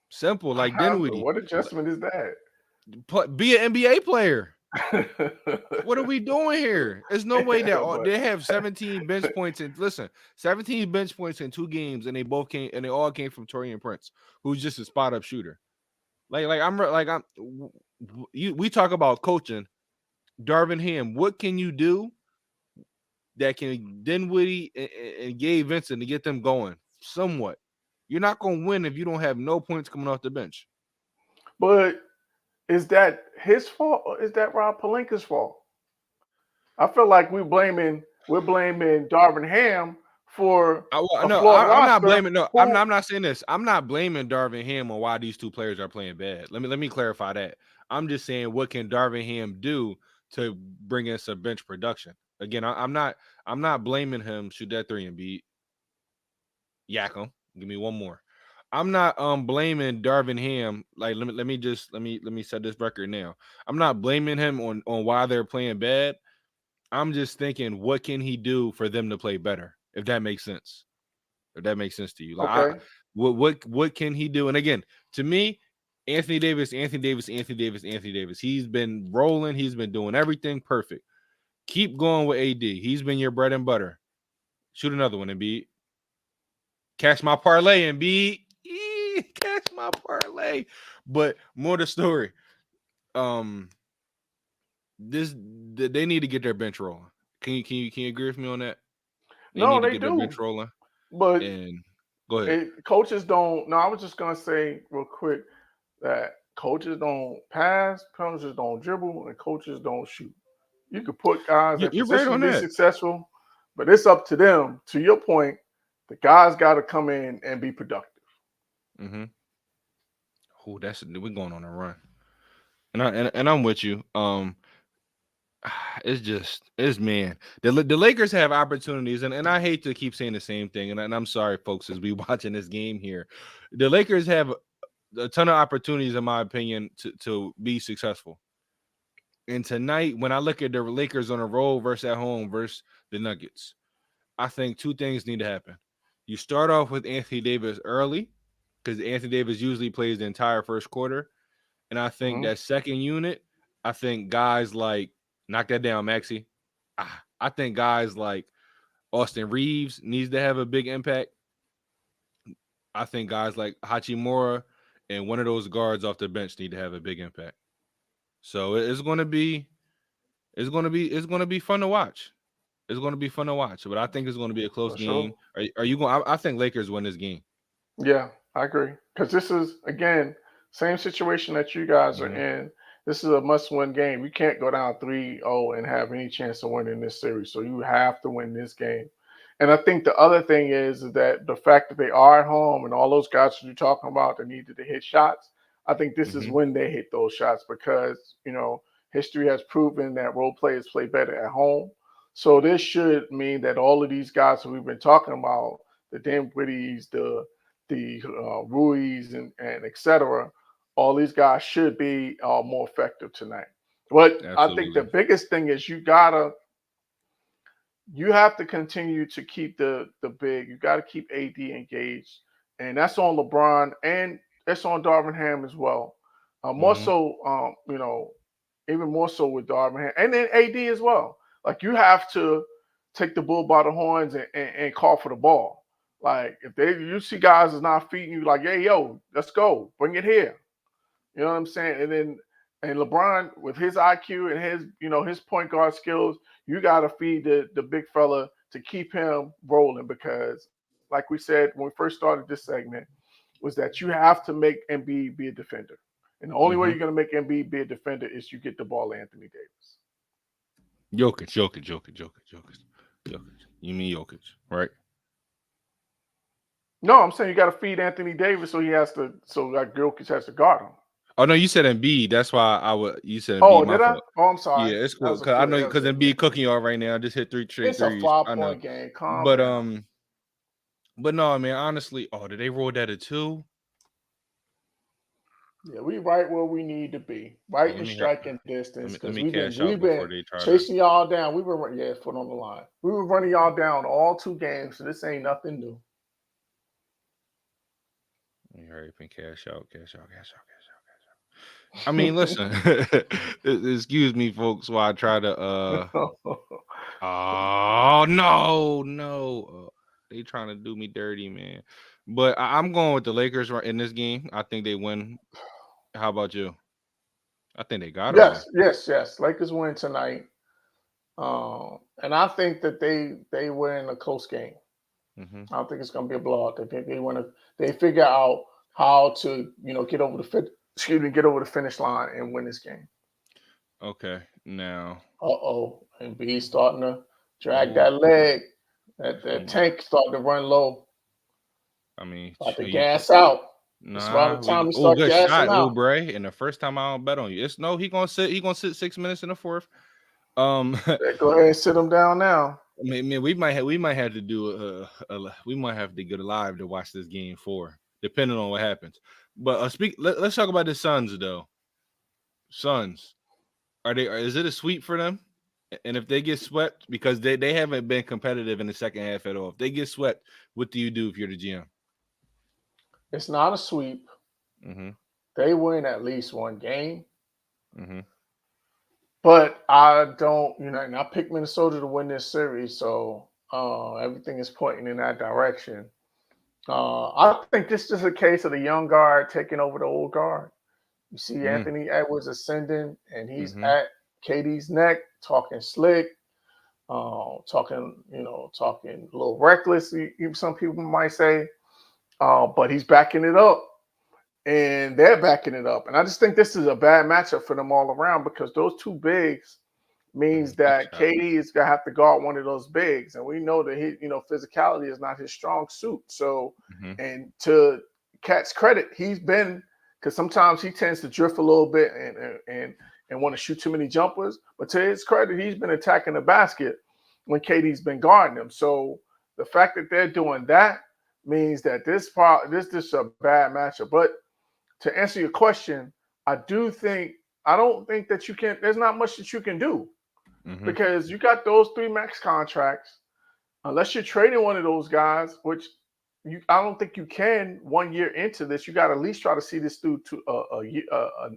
Speaker 3: Simple, like Dinwiddie.
Speaker 4: What adjustment is that?
Speaker 3: Be an NBA player. What are we doing here? There's no way that
Speaker 4: But
Speaker 3: they have 17 bench points and listen, 17 bench points in 2 games, and they all came from Torian Prince, who's just a spot up shooter. We talk about coaching. Darvin Ham, what can you do that can Dinwiddie and Gabe Vincent to get them going somewhat? You're not going to win if you don't have no points coming off the bench.
Speaker 4: but is that his fault or is that Rob Pelinka's fault? I feel like we're blaming Darvin Ham for a flawed
Speaker 3: I'm not
Speaker 4: roster.
Speaker 3: blaming. No,
Speaker 4: Who,
Speaker 3: I'm not saying this. I'm not blaming Darvin Ham on why these two players are playing bad. Let me clarify that. I'm just saying what can Darvin Ham do to bring in some bench production. Again, I'm not blaming him. Shoot that three and beat. Yak him. Give me one more. I'm not blaming Darvin Ham. Like let me set this record now. I'm not blaming him on why they're playing bad. I'm just thinking, what can he do for them to play better? If that makes sense. If that makes sense to you.
Speaker 4: okay.
Speaker 3: What can he do? And again, to me, Anthony Davis. He's been rolling. He's been doing everything perfect. Keep going with AD. He's been your bread and butter. Shoot another one, Embiid. Cash my parlay, Embiid. Cash my parlay. But more the story. They need to get their bench rolling. Can you agree with me on that? They
Speaker 4: No,
Speaker 3: need to
Speaker 4: they
Speaker 3: get their bench
Speaker 4: do.
Speaker 3: rolling.
Speaker 4: But
Speaker 3: And go ahead.
Speaker 4: coaches don't. No, I was just gonna say real quick that coaches don't pass, coaches don't dribble, and coaches don't shoot. You could put guys in
Speaker 3: You're right
Speaker 4: position to
Speaker 3: on
Speaker 4: be
Speaker 3: that.
Speaker 4: successful, but it's up to them. To your point, the guys got to come in and be productive.
Speaker 3: Mm-hmm. Oh, we're going on a run. And I'm with you. It's man. The Lakers have opportunities, and I hate to keep saying the same thing, and I'm sorry, folks, as we watching this game here. The Lakers have a ton of opportunities, in my opinion, to be successful. And tonight, when I look at the Lakers on the road versus at home versus the Nuggets, I think 2 things need to happen. You start off with Anthony Davis early, because Anthony Davis usually plays the entire first quarter. And I think
Speaker 4: Mhm.
Speaker 3: that second unit, I think guys like knock that down, Maxie. I think guys like Austin Reeves needs to have a big impact. I think guys like Hachimura and one of those guards off the bench need to have a big impact. So it's going to be fun to watch. It's going to be fun to watch, but I think it's going to be a close
Speaker 4: For sure.
Speaker 3: game. Are you going? I think Lakers win this game.
Speaker 4: Yeah, I agree. Because this is again same situation that you guys are
Speaker 3: Mm-hmm.
Speaker 4: in. This is a must-win game. You can't go down 3-0 and have any chance of winning this series. So you have to win this game. And I think the other thing is that the fact that they are at home and all those guys that you're talking about that needed to hit shots, I think this is
Speaker 3: Mm-hmm.
Speaker 4: when they hit those shots because, history has proven that role players play better at home. So this should mean that all of these guys who we've been talking about, the Dinwiddie's, the Ruiz, and etc., all these guys should be more effective tonight. But I think the
Speaker 3: Absolutely.
Speaker 4: biggest thing is you have to continue to keep the big. You got to keep AD engaged, and that's on LeBron and it's on Darvin Ham as well. More
Speaker 3: Hmm.
Speaker 4: so, even more so with Darvin Ham, and then AD as well. Like you have to take the bull by the horns and call for the ball. Like if you see guys is not feeding you, like, hey yo, let's go, bring it here. You know what I'm saying? And LeBron with his IQ and his point guard skills, you gotta feed the big fella to keep him rolling because, like we said when we first started this segment, was that you have to make Embiid be a defender. And the only way
Speaker 3: Hmm.
Speaker 4: you're gonna make Embiid be a defender is you get the ball to Anthony Davis.
Speaker 3: Jokic. You mean Jokic, right?
Speaker 4: No, I'm saying you gotta feed Anthony Davis so like Jokic has to guard him.
Speaker 3: Oh no, you said Embiid. That's why I would. You said Embiid.
Speaker 4: Oh,
Speaker 3: My
Speaker 4: did I?
Speaker 3: fault.
Speaker 4: Oh, I'm sorry.
Speaker 3: Yeah, it's
Speaker 4: That
Speaker 3: cool.
Speaker 4: was a
Speaker 3: Cause I
Speaker 4: good.
Speaker 3: know
Speaker 4: That was
Speaker 3: because
Speaker 4: a,
Speaker 3: Embiid cooking y'all right now. I just hit three
Speaker 4: it's a
Speaker 3: threes.
Speaker 4: five
Speaker 3: I know.
Speaker 4: point game. Calm
Speaker 3: But
Speaker 4: down.
Speaker 3: but no, man. Honestly, oh, did they roll that at two?
Speaker 4: Yeah, we right where we need to be,
Speaker 3: Yeah,
Speaker 4: right in striking
Speaker 3: let
Speaker 4: distance,
Speaker 3: me
Speaker 4: because
Speaker 3: cash out
Speaker 4: we've been
Speaker 3: before they try to.
Speaker 4: chasing y'all down. Yeah, foot on the line. We were running y'all down all 2 games, so this ain't nothing new.
Speaker 3: You hurry up and cash out. I mean, listen. Excuse me, folks, while I try to. Oh no. They trying to do me dirty, man. But I'm going with the Lakers right in this game. I think they win. How about you? I think they got to win.
Speaker 4: yes. Lakers win tonight, and I think that they win a close game.
Speaker 3: Hmm.
Speaker 4: I don't think it's going to be a blowout. I think they want to. They figure out how to get over the finish line and win this game.
Speaker 3: Okay, now.
Speaker 4: And B starting to drag
Speaker 3: Oh,
Speaker 4: that leg. That
Speaker 3: come on.
Speaker 4: tank starting to run low.
Speaker 3: I mean,
Speaker 4: About to
Speaker 3: you
Speaker 4: gas out. It's around
Speaker 3: nah.
Speaker 4: the time we
Speaker 3: Oh,
Speaker 4: start
Speaker 3: good
Speaker 4: gassing
Speaker 3: shot,
Speaker 4: out.
Speaker 3: Oubre. And the first time I don't bet on you. It's no. He gonna sit. He gonna sit 6 minutes in the fourth. Um,
Speaker 4: Go ahead and sit them down now.
Speaker 3: man, we might have to do we might have to get live to watch this game four, depending on what happens. But let's talk about the Suns though. Suns, is it a sweep for them? And if they get swept, because they haven't been competitive in the second half at all. If they get swept, what do you do if you're the GM?
Speaker 4: It's not a sweep.
Speaker 3: Mm-hmm.
Speaker 4: They win at least one game.
Speaker 3: Mm-hmm.
Speaker 4: But I don't, and I picked Minnesota to win this series, so everything is pointing in that direction. I think this is a case of the young guard taking over the old guard. You see
Speaker 3: Mm.
Speaker 4: Anthony Edwards ascending, and he's
Speaker 3: Mm-hmm.
Speaker 4: at KD's neck, talking slick, talking a little reckless. Some people might say, but he's backing it up, and they're backing it up. And I just think this is a bad matchup for them all around because those two bigs means
Speaker 3: Good
Speaker 4: that
Speaker 3: shot.
Speaker 4: KD is gonna have to guard one of those bigs, and we know that physicality is not his strong suit. So,
Speaker 3: Mm-hmm.
Speaker 4: and to Cat's credit, he's been because sometimes he tends to drift a little bit and want to shoot too many jumpers. But to his credit, he's been attacking the basket when KD's been guarding him. So the fact that they're doing that means that this is a bad matchup. But to answer your question, I don't think that you can. There's not much that you can do
Speaker 3: Mm-hmm.
Speaker 4: because you got those 3 max contracts. Unless you're trading one of those guys, which I don't think you can 1 year into this. You got to at least try to see this through to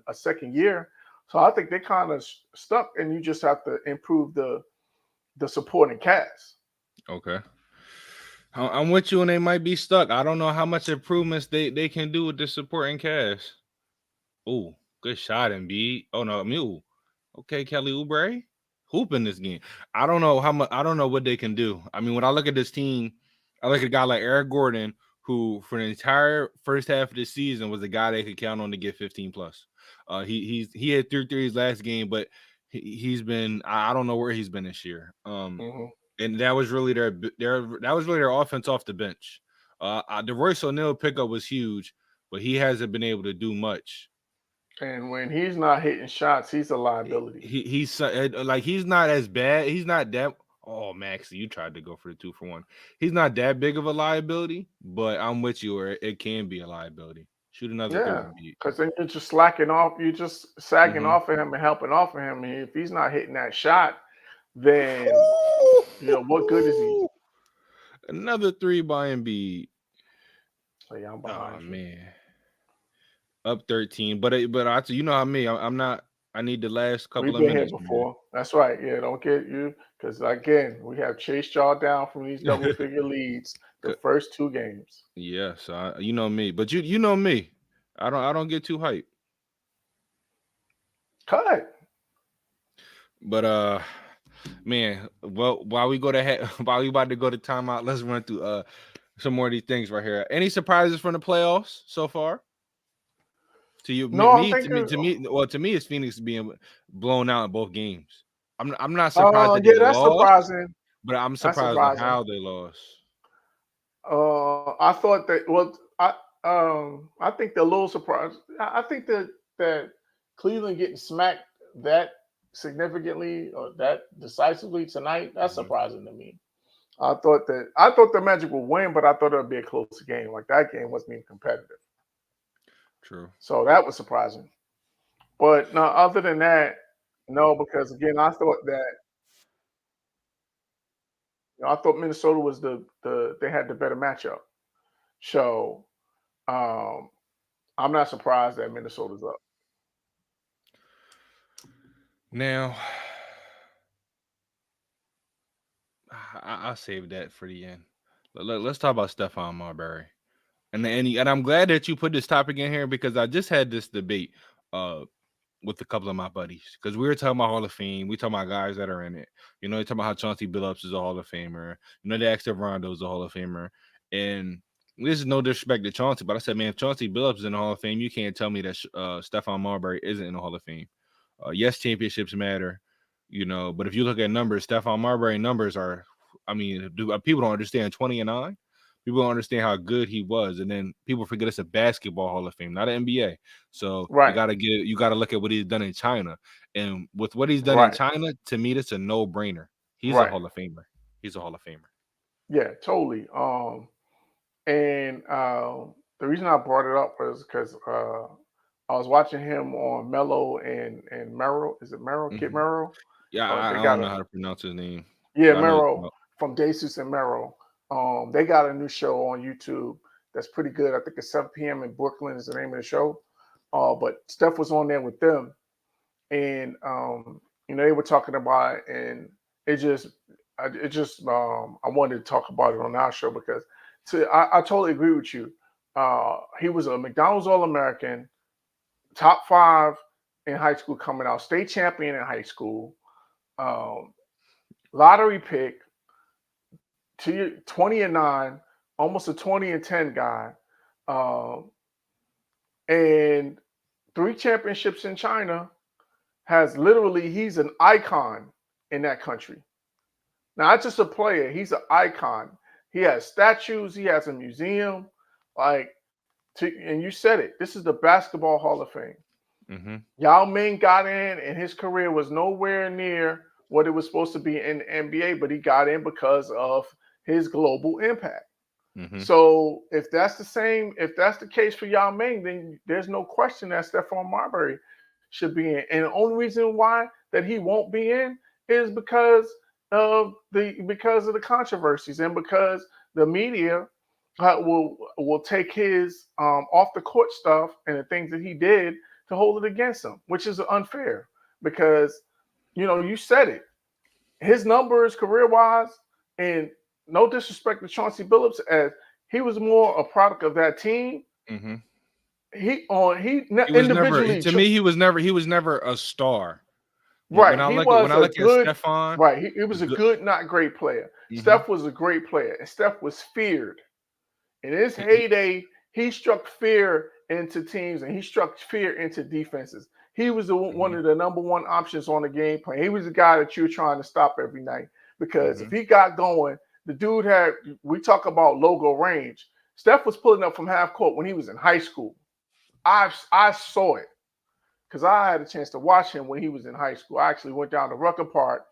Speaker 4: a second year. So I think they're kind of stuck, and you just have to improve the supporting cast.
Speaker 3: Okay. I'm with you, and they might be stuck. I don't know how much improvements they can do with the supporting cast. Oh, good shot, Embiid. Oh no, okay, Kelly Oubre, hooping this game. I don't know how much. I don't know what they can do. I mean, when I look at this team, I look at a guy like Eric Gordon, who for the entire first half of the season was a guy they could count on to get 15 plus. He had 3 threes last game, but he's been. I don't know where he's been this year.
Speaker 4: Mm-hmm.
Speaker 3: And that was really their offense off the bench. The Royce O'Neal pickup was huge, but he hasn't been able to do much.
Speaker 4: And when he's not hitting shots, he's a liability.
Speaker 3: He's like he's not as bad. He's not that. Oh, Maxie, you tried to go for the 2-for-1. He's not that big of a liability, but I'm with you, or it can be a liability. Shoot another three
Speaker 4: Yeah,
Speaker 3: and beat.
Speaker 4: because then you're just slacking off. You're just sagging
Speaker 3: Mm-hmm.
Speaker 4: off of him and helping off of him. And if he's not hitting that shot, then what good is he?
Speaker 3: Another three by Embiid.
Speaker 4: So yeah, I'm
Speaker 3: Oh
Speaker 4: behind you.
Speaker 3: man, up 13. But you know how me. I'm not. I need the last
Speaker 4: We've
Speaker 3: couple of
Speaker 4: been here
Speaker 3: minutes, man.
Speaker 4: before. That's right. Yeah, don't get you because again, we have chased y'all down from these double figure leads the first two games.
Speaker 3: Yeah, so you know me, but you know me. I don't get too hyped.
Speaker 4: Cut.
Speaker 3: But man, well, while we while we about to go to timeout, let's run through some more of these things right here. Any surprises from the playoffs so far? To you,
Speaker 4: No, I'm
Speaker 3: well, to me, it's Phoenix being blown out in both games. I'm not surprised that they
Speaker 4: yeah, that's
Speaker 3: lost,
Speaker 4: surprising.
Speaker 3: but I'm
Speaker 4: That's
Speaker 3: surprised at
Speaker 4: surprising.
Speaker 3: how they lost.
Speaker 4: I thought that. Well, I think they're a little surprised. I think that Cleveland getting smacked that significantly or that decisively tonight. That's
Speaker 3: Mhm.
Speaker 4: surprising to me. I thought the Magic would win, but I thought it would be a close game. Like that game wasn't even competitive,
Speaker 3: True.
Speaker 4: so that was surprising. But no, other than that, no, because again, I thought Minnesota was they had the better matchup. So um, I'm not surprised that Minnesota's up.
Speaker 3: Now, I'll save that for the end. Let's talk about Stephon Marbury. And I'm glad that you put this topic in here because I just had this debate with a couple of my buddies because we were talking about Hall of Fame. We talking about guys that are in it. You know, they talking about how Chauncey Billups is a Hall of Famer. You know, they asked if Rondo's a Hall of Famer. And this is no disrespect to Chauncey, but I said, man, if Chauncey Billups is in the Hall of Fame, you can't tell me that Stephon Marbury isn't in the Hall of Fame. Yes, championships matter, you know, but if you look at numbers, Stephon Marbury numbers are, I mean, people don't understand 20-9. People don't understand how good he was, and then people forget it's a basketball Hall of Fame, not an NBA. So
Speaker 4: Right,
Speaker 3: you gotta look at what he's done in China, and with what he's done in
Speaker 4: right,
Speaker 3: China, to me, that's a no-brainer. He's a
Speaker 4: right.
Speaker 3: Hall of Famer. He's a Hall of Famer.
Speaker 4: Yeah, totally. And the reason I brought it up was because I was watching him on Mello and Merrill. Is it Merrill? Kid
Speaker 3: Mhm.
Speaker 4: Merrill?
Speaker 3: Yeah, I
Speaker 4: They
Speaker 3: don't
Speaker 4: got
Speaker 3: know
Speaker 4: a
Speaker 3: how to pronounce his name,
Speaker 4: Yeah,
Speaker 3: but I know.
Speaker 4: Merrill from Desus and Merrill. They got a new show on YouTube that's pretty good. I think it's 7 p.m. in Brooklyn is the name of the show. But Steph was on there with them, and they were talking about it, and I wanted to talk about it on our show because I totally agree with you. He was a McDonald's All American, top 5 in high school coming out, state champion in high school, um, lottery pick, 20-9, almost a 20-10 guy, um, and 3 championships in China. He's an icon in that country. Not just a player, he's an icon. He has statues, he has a museum. Like, and you said it, this is the Basketball Hall of Fame.
Speaker 3: Mm-hmm.
Speaker 4: Yao Ming got in, and his career was nowhere near what it was supposed to be in the NBA, but he got in because of his global impact.
Speaker 3: Mm-hmm.
Speaker 4: So if that's the case for Yao Ming, then there's no question that Stephon Marbury should be in. And the only reason why that he won't be in is because of the controversies and because the media will take his off the court stuff and the things that he did to hold it against him, which is unfair because you said it. His numbers career wise, and no disrespect to Chauncey Billups, as he was more a product of that team.
Speaker 3: Mm-hmm.
Speaker 4: He
Speaker 3: He was never
Speaker 4: individually
Speaker 3: to me. He was never a star. When
Speaker 4: right.
Speaker 3: I
Speaker 4: He
Speaker 3: look at
Speaker 4: was a good
Speaker 3: Stephon,
Speaker 4: right. He was a good, not great player.
Speaker 3: mm-hmm.
Speaker 4: Steph was a great player, and Steph was feared in his
Speaker 3: he,
Speaker 4: heyday. He struck fear into teams, and he struck fear into defenses. He was one
Speaker 3: mm-hmm.
Speaker 4: of the number one options on the game plan. He was the guy that you were trying to stop every night because
Speaker 3: Mm-hmm.
Speaker 4: if he got going, the dude had. We talk about logo range. Steph was pulling up from half court when he was in high school. I saw it because I had a chance to watch him when he was in high school. I actually went down to Rucker Park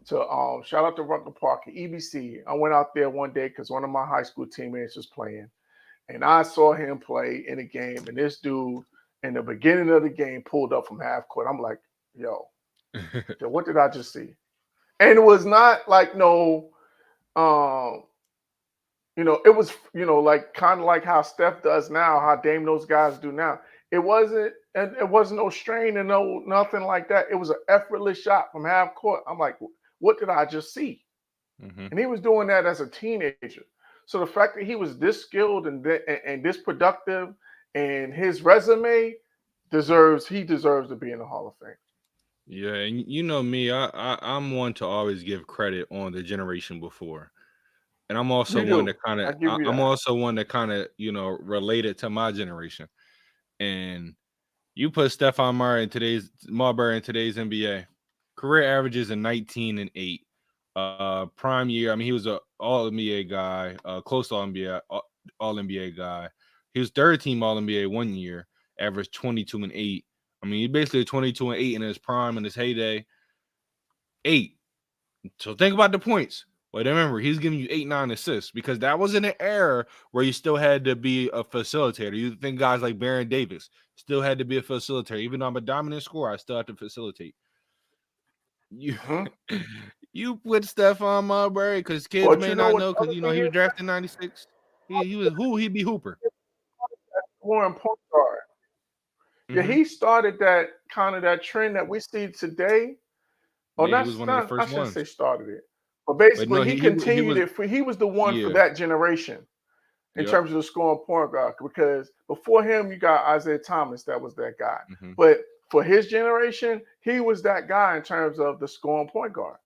Speaker 4: to shout out to Rucker Park at EBC. I went out there one day because one of my high school teammates was playing, and I saw him play in a game. And this dude, in the beginning of the game, pulled up from half court. I'm like, yo, what did I just see? And it was not like no, it was like kind of like how Steph does now, how Dame those guys do now. It wasn't, and it wasn't no strain and no nothing like that. It was an effortless shot from half court. I'm like, what did I just see?
Speaker 3: Mm-hmm.
Speaker 4: And he was doing that as a teenager. So the fact that he was this skilled and this productive, and his resume deserves to be in the Hall of Fame.
Speaker 3: Yeah, and you know me, I'm one to always give credit on the generation before. And I'm also one that kind of related to my generation. And you put Stephon Marbury in today's NBA. Career averages in 19 and 8. Prime year, I mean, he was a all NBA guy, close to all NBA guy. He was third team All NBA 1 year, averaged 22 and 8. I mean, he basically 22 and 8 in his prime, in his heyday. 8. So think about the points. But remember, he's giving you 8, 9 assists because that was in an era where you still had to be a facilitator. You think guys like Baron Davis still had to be a facilitator. Even though I'm a dominant scorer, I still have to facilitate. You put Stephon Marbury because kids may not know because he was drafted in 96. He was who? He'd be Hooper.
Speaker 4: Warren point guard. Yeah, he started that kind of that trend that we see today. Oh,
Speaker 3: he was one of the first
Speaker 4: I shouldn't
Speaker 3: ones.
Speaker 4: say started it, but basically he continued it. He was the one for that generation in terms of the scoring point guard. Because before him, you got Isaiah Thomas, that was that guy. But for his generation, he was that guy in terms of the scoring point guard.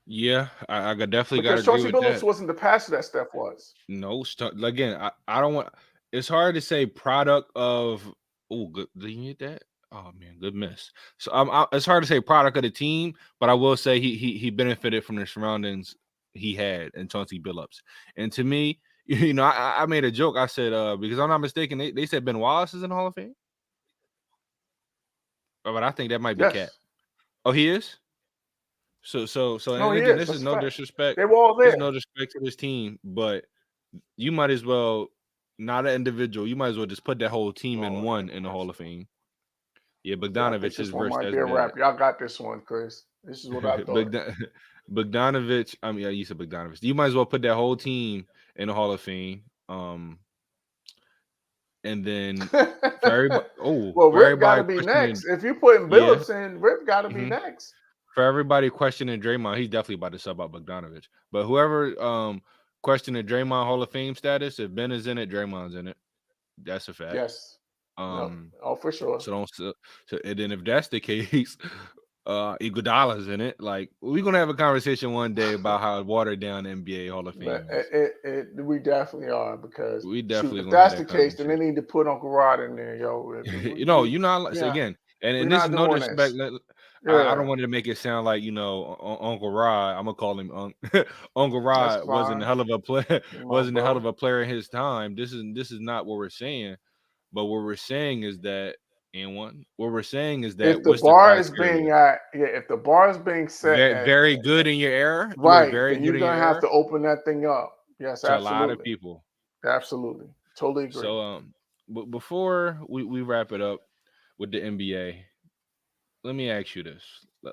Speaker 3: Yeah, I definitely got to agree
Speaker 4: Chauncey
Speaker 3: with that.
Speaker 4: Billups wasn't the passer that Steph was.
Speaker 3: No, again, I don't want. It's hard to say product of. Oh, good. Did you get that? Oh man, good miss. So it's hard to say product of the team, but I will say he benefited from the surroundings he had in Chauncey Billups. And to me, I made a joke. I said because I'm not mistaken, they said Ben Wallace is in the Hall of Fame, but I think that might be Cat. Oh, he is. So and again, this is no disrespect.
Speaker 4: They were all there.
Speaker 3: There's no disrespect to this team, but you might as well not an individual. You might as well just put that whole team in the Hall of Fame. Yeah, Bogdanovich is
Speaker 4: verse. Might be a rap. Y'all got this one, Chris. This is what I thought.
Speaker 3: Bogdanovich. I mean, you said Bogdanovich. You might as well put that whole team in the Hall of Fame. And then for everybody.
Speaker 4: Rip got to be next. If you're putting Billups in, Rip got to be next.
Speaker 3: For everybody questioning Draymond, he's definitely about to sub out Bogdanovich. But whoever questioning Draymond Hall of Fame status, if Ben is in it, Draymond's in it. That's a fact.
Speaker 4: Yes. For sure.
Speaker 3: So and then if that's the case, Iguodala's in it. Like we're gonna have a conversation one day about how watered down the NBA Hall of Fame.
Speaker 4: We definitely are because
Speaker 3: we definitely.
Speaker 4: If that's the case, then they need to put Uncle Rod in there, yo.
Speaker 3: Again, and this is no disrespect. I don't want to make it sound like Uncle Rod. I'm gonna call him Uncle Rod wasn't a hell of a player. Wasn't a hell of a player in his time. This is not what we're saying. But what we're saying is that
Speaker 4: if the bar is being if the bar is being set
Speaker 3: very good in your era,
Speaker 4: right? Then you're gonna have to open that thing up. Yes,
Speaker 3: to
Speaker 4: absolutely.
Speaker 3: A lot of people.
Speaker 4: Absolutely, totally agree.
Speaker 3: So but before we wrap it up with the NBA. Let me ask you this.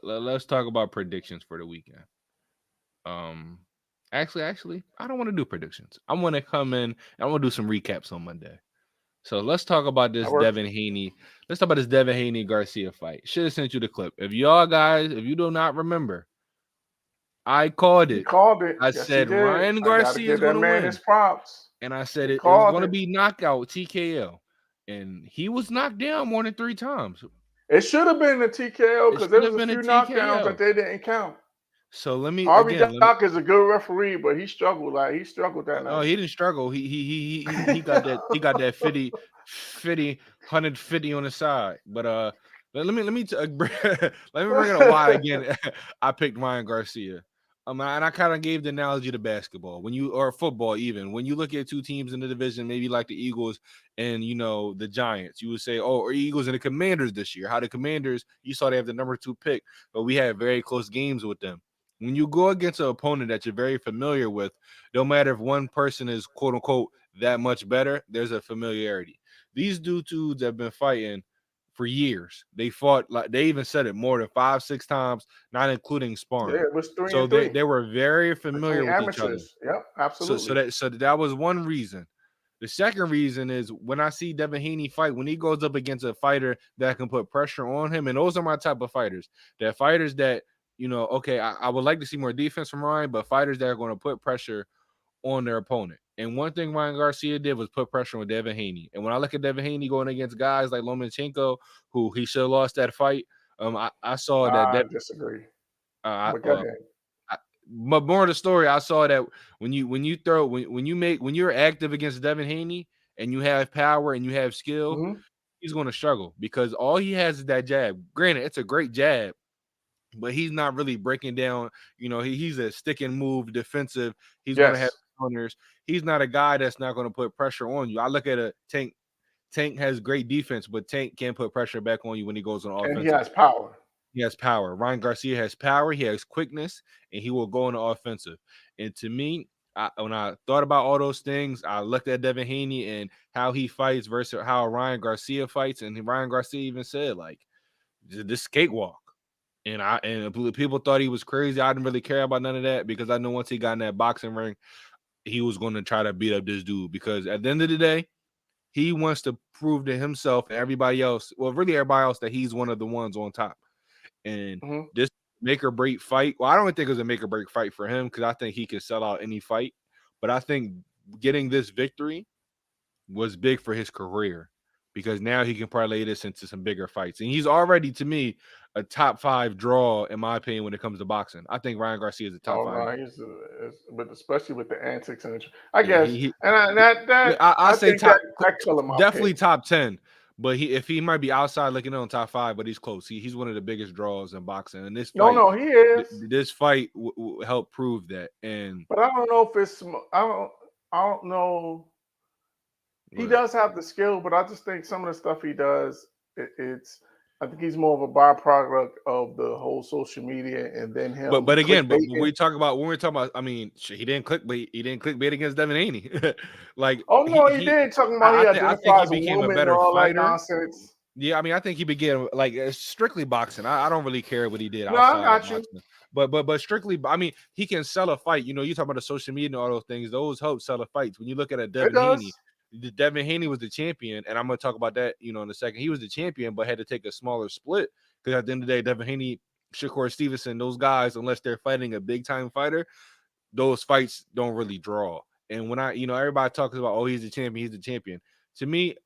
Speaker 3: Let's talk about predictions for the weekend. Actually, I don't want to do predictions. I want to come in and I want to do some recaps on Monday. So let's talk about this Devin Haney. Let's talk about this Devin Haney Garcia fight. Should have sent you the clip. If you do not remember, I called it.
Speaker 4: You called it.
Speaker 3: I said Ryan Garcia is going to win.
Speaker 4: His props.
Speaker 3: And I said it was going to be knockout TKO. And he was knocked down more than 3 times.
Speaker 4: It should have been a TKO because there was a few knockdowns that they didn't count.
Speaker 3: So let me.
Speaker 4: Harvey Dock is a good referee, but he struggled. He struggled that night.
Speaker 3: No, he didn't struggle. He got that. He got that 50, 150 on the side. But let me bring it up why again. I picked Ryan Garcia. And I kind of gave the analogy to basketball or football, even when you look at two teams in the division, maybe like the Eagles and the Giants, you would say, oh, or Eagles and the Commanders this year. How the Commanders, you saw they have the number 2 pick, but we had very close games with them. When you go against an opponent that you're very familiar with, no matter if one person is quote unquote that much better, there's a familiarity. These dudes have been fighting for years. They fought, like they even said it, more than 5-6 times, not including
Speaker 4: Yeah,
Speaker 3: sparring.
Speaker 4: it was three
Speaker 3: So
Speaker 4: and
Speaker 3: they,
Speaker 4: three
Speaker 3: they were very familiar
Speaker 4: between
Speaker 3: with each other.
Speaker 4: amateurs. Yep,
Speaker 3: So
Speaker 4: absolutely.
Speaker 3: that was one reason. The second reason is when I see Devin Haney fight, when he goes up against a fighter that can put pressure on him, and those are my type of fighters. That fighters that, okay, I would like to see more defense from Ryan, but fighters that are going to put pressure on their opponent. And one thing Ryan Garcia did was put pressure on Devin Haney. And when I look at Devin Haney going against guys like Lomachenko, who he should have lost that fight, I saw
Speaker 4: I
Speaker 3: that.
Speaker 4: disagree.
Speaker 3: Uh,
Speaker 4: But go
Speaker 3: uh,
Speaker 4: ahead.
Speaker 3: but more of the story, I saw that when you're active against Devin Haney and you have power and you have skill,
Speaker 4: Mm-hmm.
Speaker 3: he's going to struggle because all he has is that jab. Granted, it's a great jab, but he's not really breaking down. He's a stick and move defensive. He's going to have
Speaker 4: Yes,
Speaker 3: counters. He's not a guy that's not going to put pressure on you. I look at a Tank. Tank has great defense, but Tank can't put pressure back on you when he goes on
Speaker 4: and he
Speaker 3: offensive.
Speaker 4: has power.
Speaker 3: He has power. Ryan Garcia has power. He has quickness, and he will go on the offensive. And to me, when I thought about all those things, I looked at Devin Haney and how he fights versus how Ryan Garcia fights. And Ryan Garcia even said, like, this cakewalk. And people thought he was crazy. I didn't really care about none of that because I know once he got in that boxing ring, he was going to try to beat up this dude because at the end of the day, he wants to prove to himself and everybody else, well, really everybody else, that he's one of the ones on top. And
Speaker 4: Mm-hmm.
Speaker 3: this make or break fight, well, I don't think it was a make or break fight for him because I think he can sell out any fight. But I think getting this victory was big for his career because now he can parlay this into some bigger fights. And he's already, to me, a top 5 draw, in my opinion, when it comes to boxing. I think Ryan Garcia is a top
Speaker 4: Oh
Speaker 3: 5.
Speaker 4: no, but especially with the antics and I
Speaker 3: Yeah,
Speaker 4: guess, and
Speaker 3: yeah, I
Speaker 4: I
Speaker 3: say
Speaker 4: think that
Speaker 3: top,
Speaker 4: that color my
Speaker 3: definitely
Speaker 4: pick.
Speaker 3: top 10. But if he might be outside looking on top 5, but he's close. He's one of the biggest draws in boxing. And
Speaker 4: No, no, he is.
Speaker 3: this fight helped prove that. And
Speaker 4: But I don't know if it's. I don't know. He
Speaker 3: but,
Speaker 4: does have the skill, but I just think some of the stuff he does, it's. I think he's more of a byproduct of the whole social media and then him
Speaker 3: but again, but when
Speaker 4: clickbaiting.
Speaker 3: we're talking about, I mean, he didn't clickbait against Devin Haney. Like
Speaker 4: Oh no, he did talking about he
Speaker 3: I think he
Speaker 4: identifies a
Speaker 3: became a
Speaker 4: woman and
Speaker 3: better
Speaker 4: all that
Speaker 3: fighter.
Speaker 4: nonsense.
Speaker 3: Yeah, I mean, I think he began like strictly boxing. I don't really care what he did
Speaker 4: No, I
Speaker 3: outside of
Speaker 4: got you.
Speaker 3: boxing, but strictly, I mean, he can sell a fight. You talk about the social media and all those things; those help sell the fights. When you look at a
Speaker 4: It
Speaker 3: Devin Haney,
Speaker 4: does.
Speaker 3: Devin Haney was the champion, and I'm going to talk about that, in a second. He was the champion, but had to take a smaller split because at the end of the day, Devin Haney, Shakur Stevenson, those guys, unless they're fighting a big time fighter, those fights don't really draw. And when everybody talks about, oh, he's the champion, he's the champion. To me,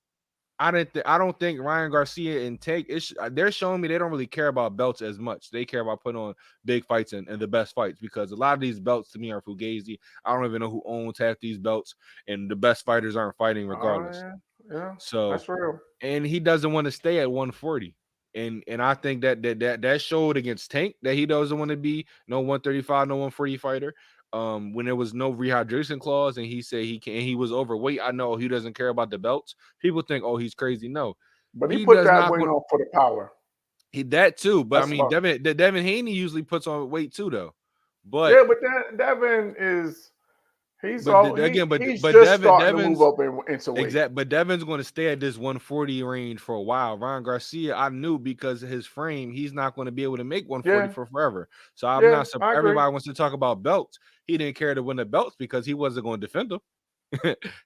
Speaker 3: I don't think Ryan Garcia and Tank, they're showing me they don't really care about belts as much. They care about putting on big fights and the best fights because a lot of these belts to me are fugazi. I don't even know who owns half these belts, and the best fighters aren't fighting
Speaker 4: Oh
Speaker 3: regardless.
Speaker 4: yeah, yeah,
Speaker 3: So,
Speaker 4: that's real.
Speaker 3: and he doesn't want to stay at 140. And I think that showed against Tank that he doesn't want to be no 135, no 140 fighter. When there was no rehydration clause and he said he was overweight. I know he doesn't care about the belts. People think, oh, he's crazy. No,
Speaker 4: But he
Speaker 3: he
Speaker 4: put
Speaker 3: does
Speaker 4: that
Speaker 3: not
Speaker 4: win
Speaker 3: put
Speaker 4: on for the power.
Speaker 3: that too. But I
Speaker 4: That's
Speaker 3: mean,
Speaker 4: about.
Speaker 3: Devin Haney usually puts on weight too, though. But
Speaker 4: Yeah, but Devin is he's
Speaker 3: but
Speaker 4: all
Speaker 3: again,
Speaker 4: he's
Speaker 3: but
Speaker 4: just starting to move
Speaker 3: Devin's
Speaker 4: up into weight.
Speaker 3: but Devin's going to stay at this 140 range for a while. Ryan Garcia, I knew because of his frame, he's not going to be able to make 140
Speaker 4: Yeah,
Speaker 3: for forever. So I'm
Speaker 4: yeah,
Speaker 3: not.
Speaker 4: I agree.
Speaker 3: Everybody wants to talk about belts. He didn't care to win the belts because he wasn't going to defend them.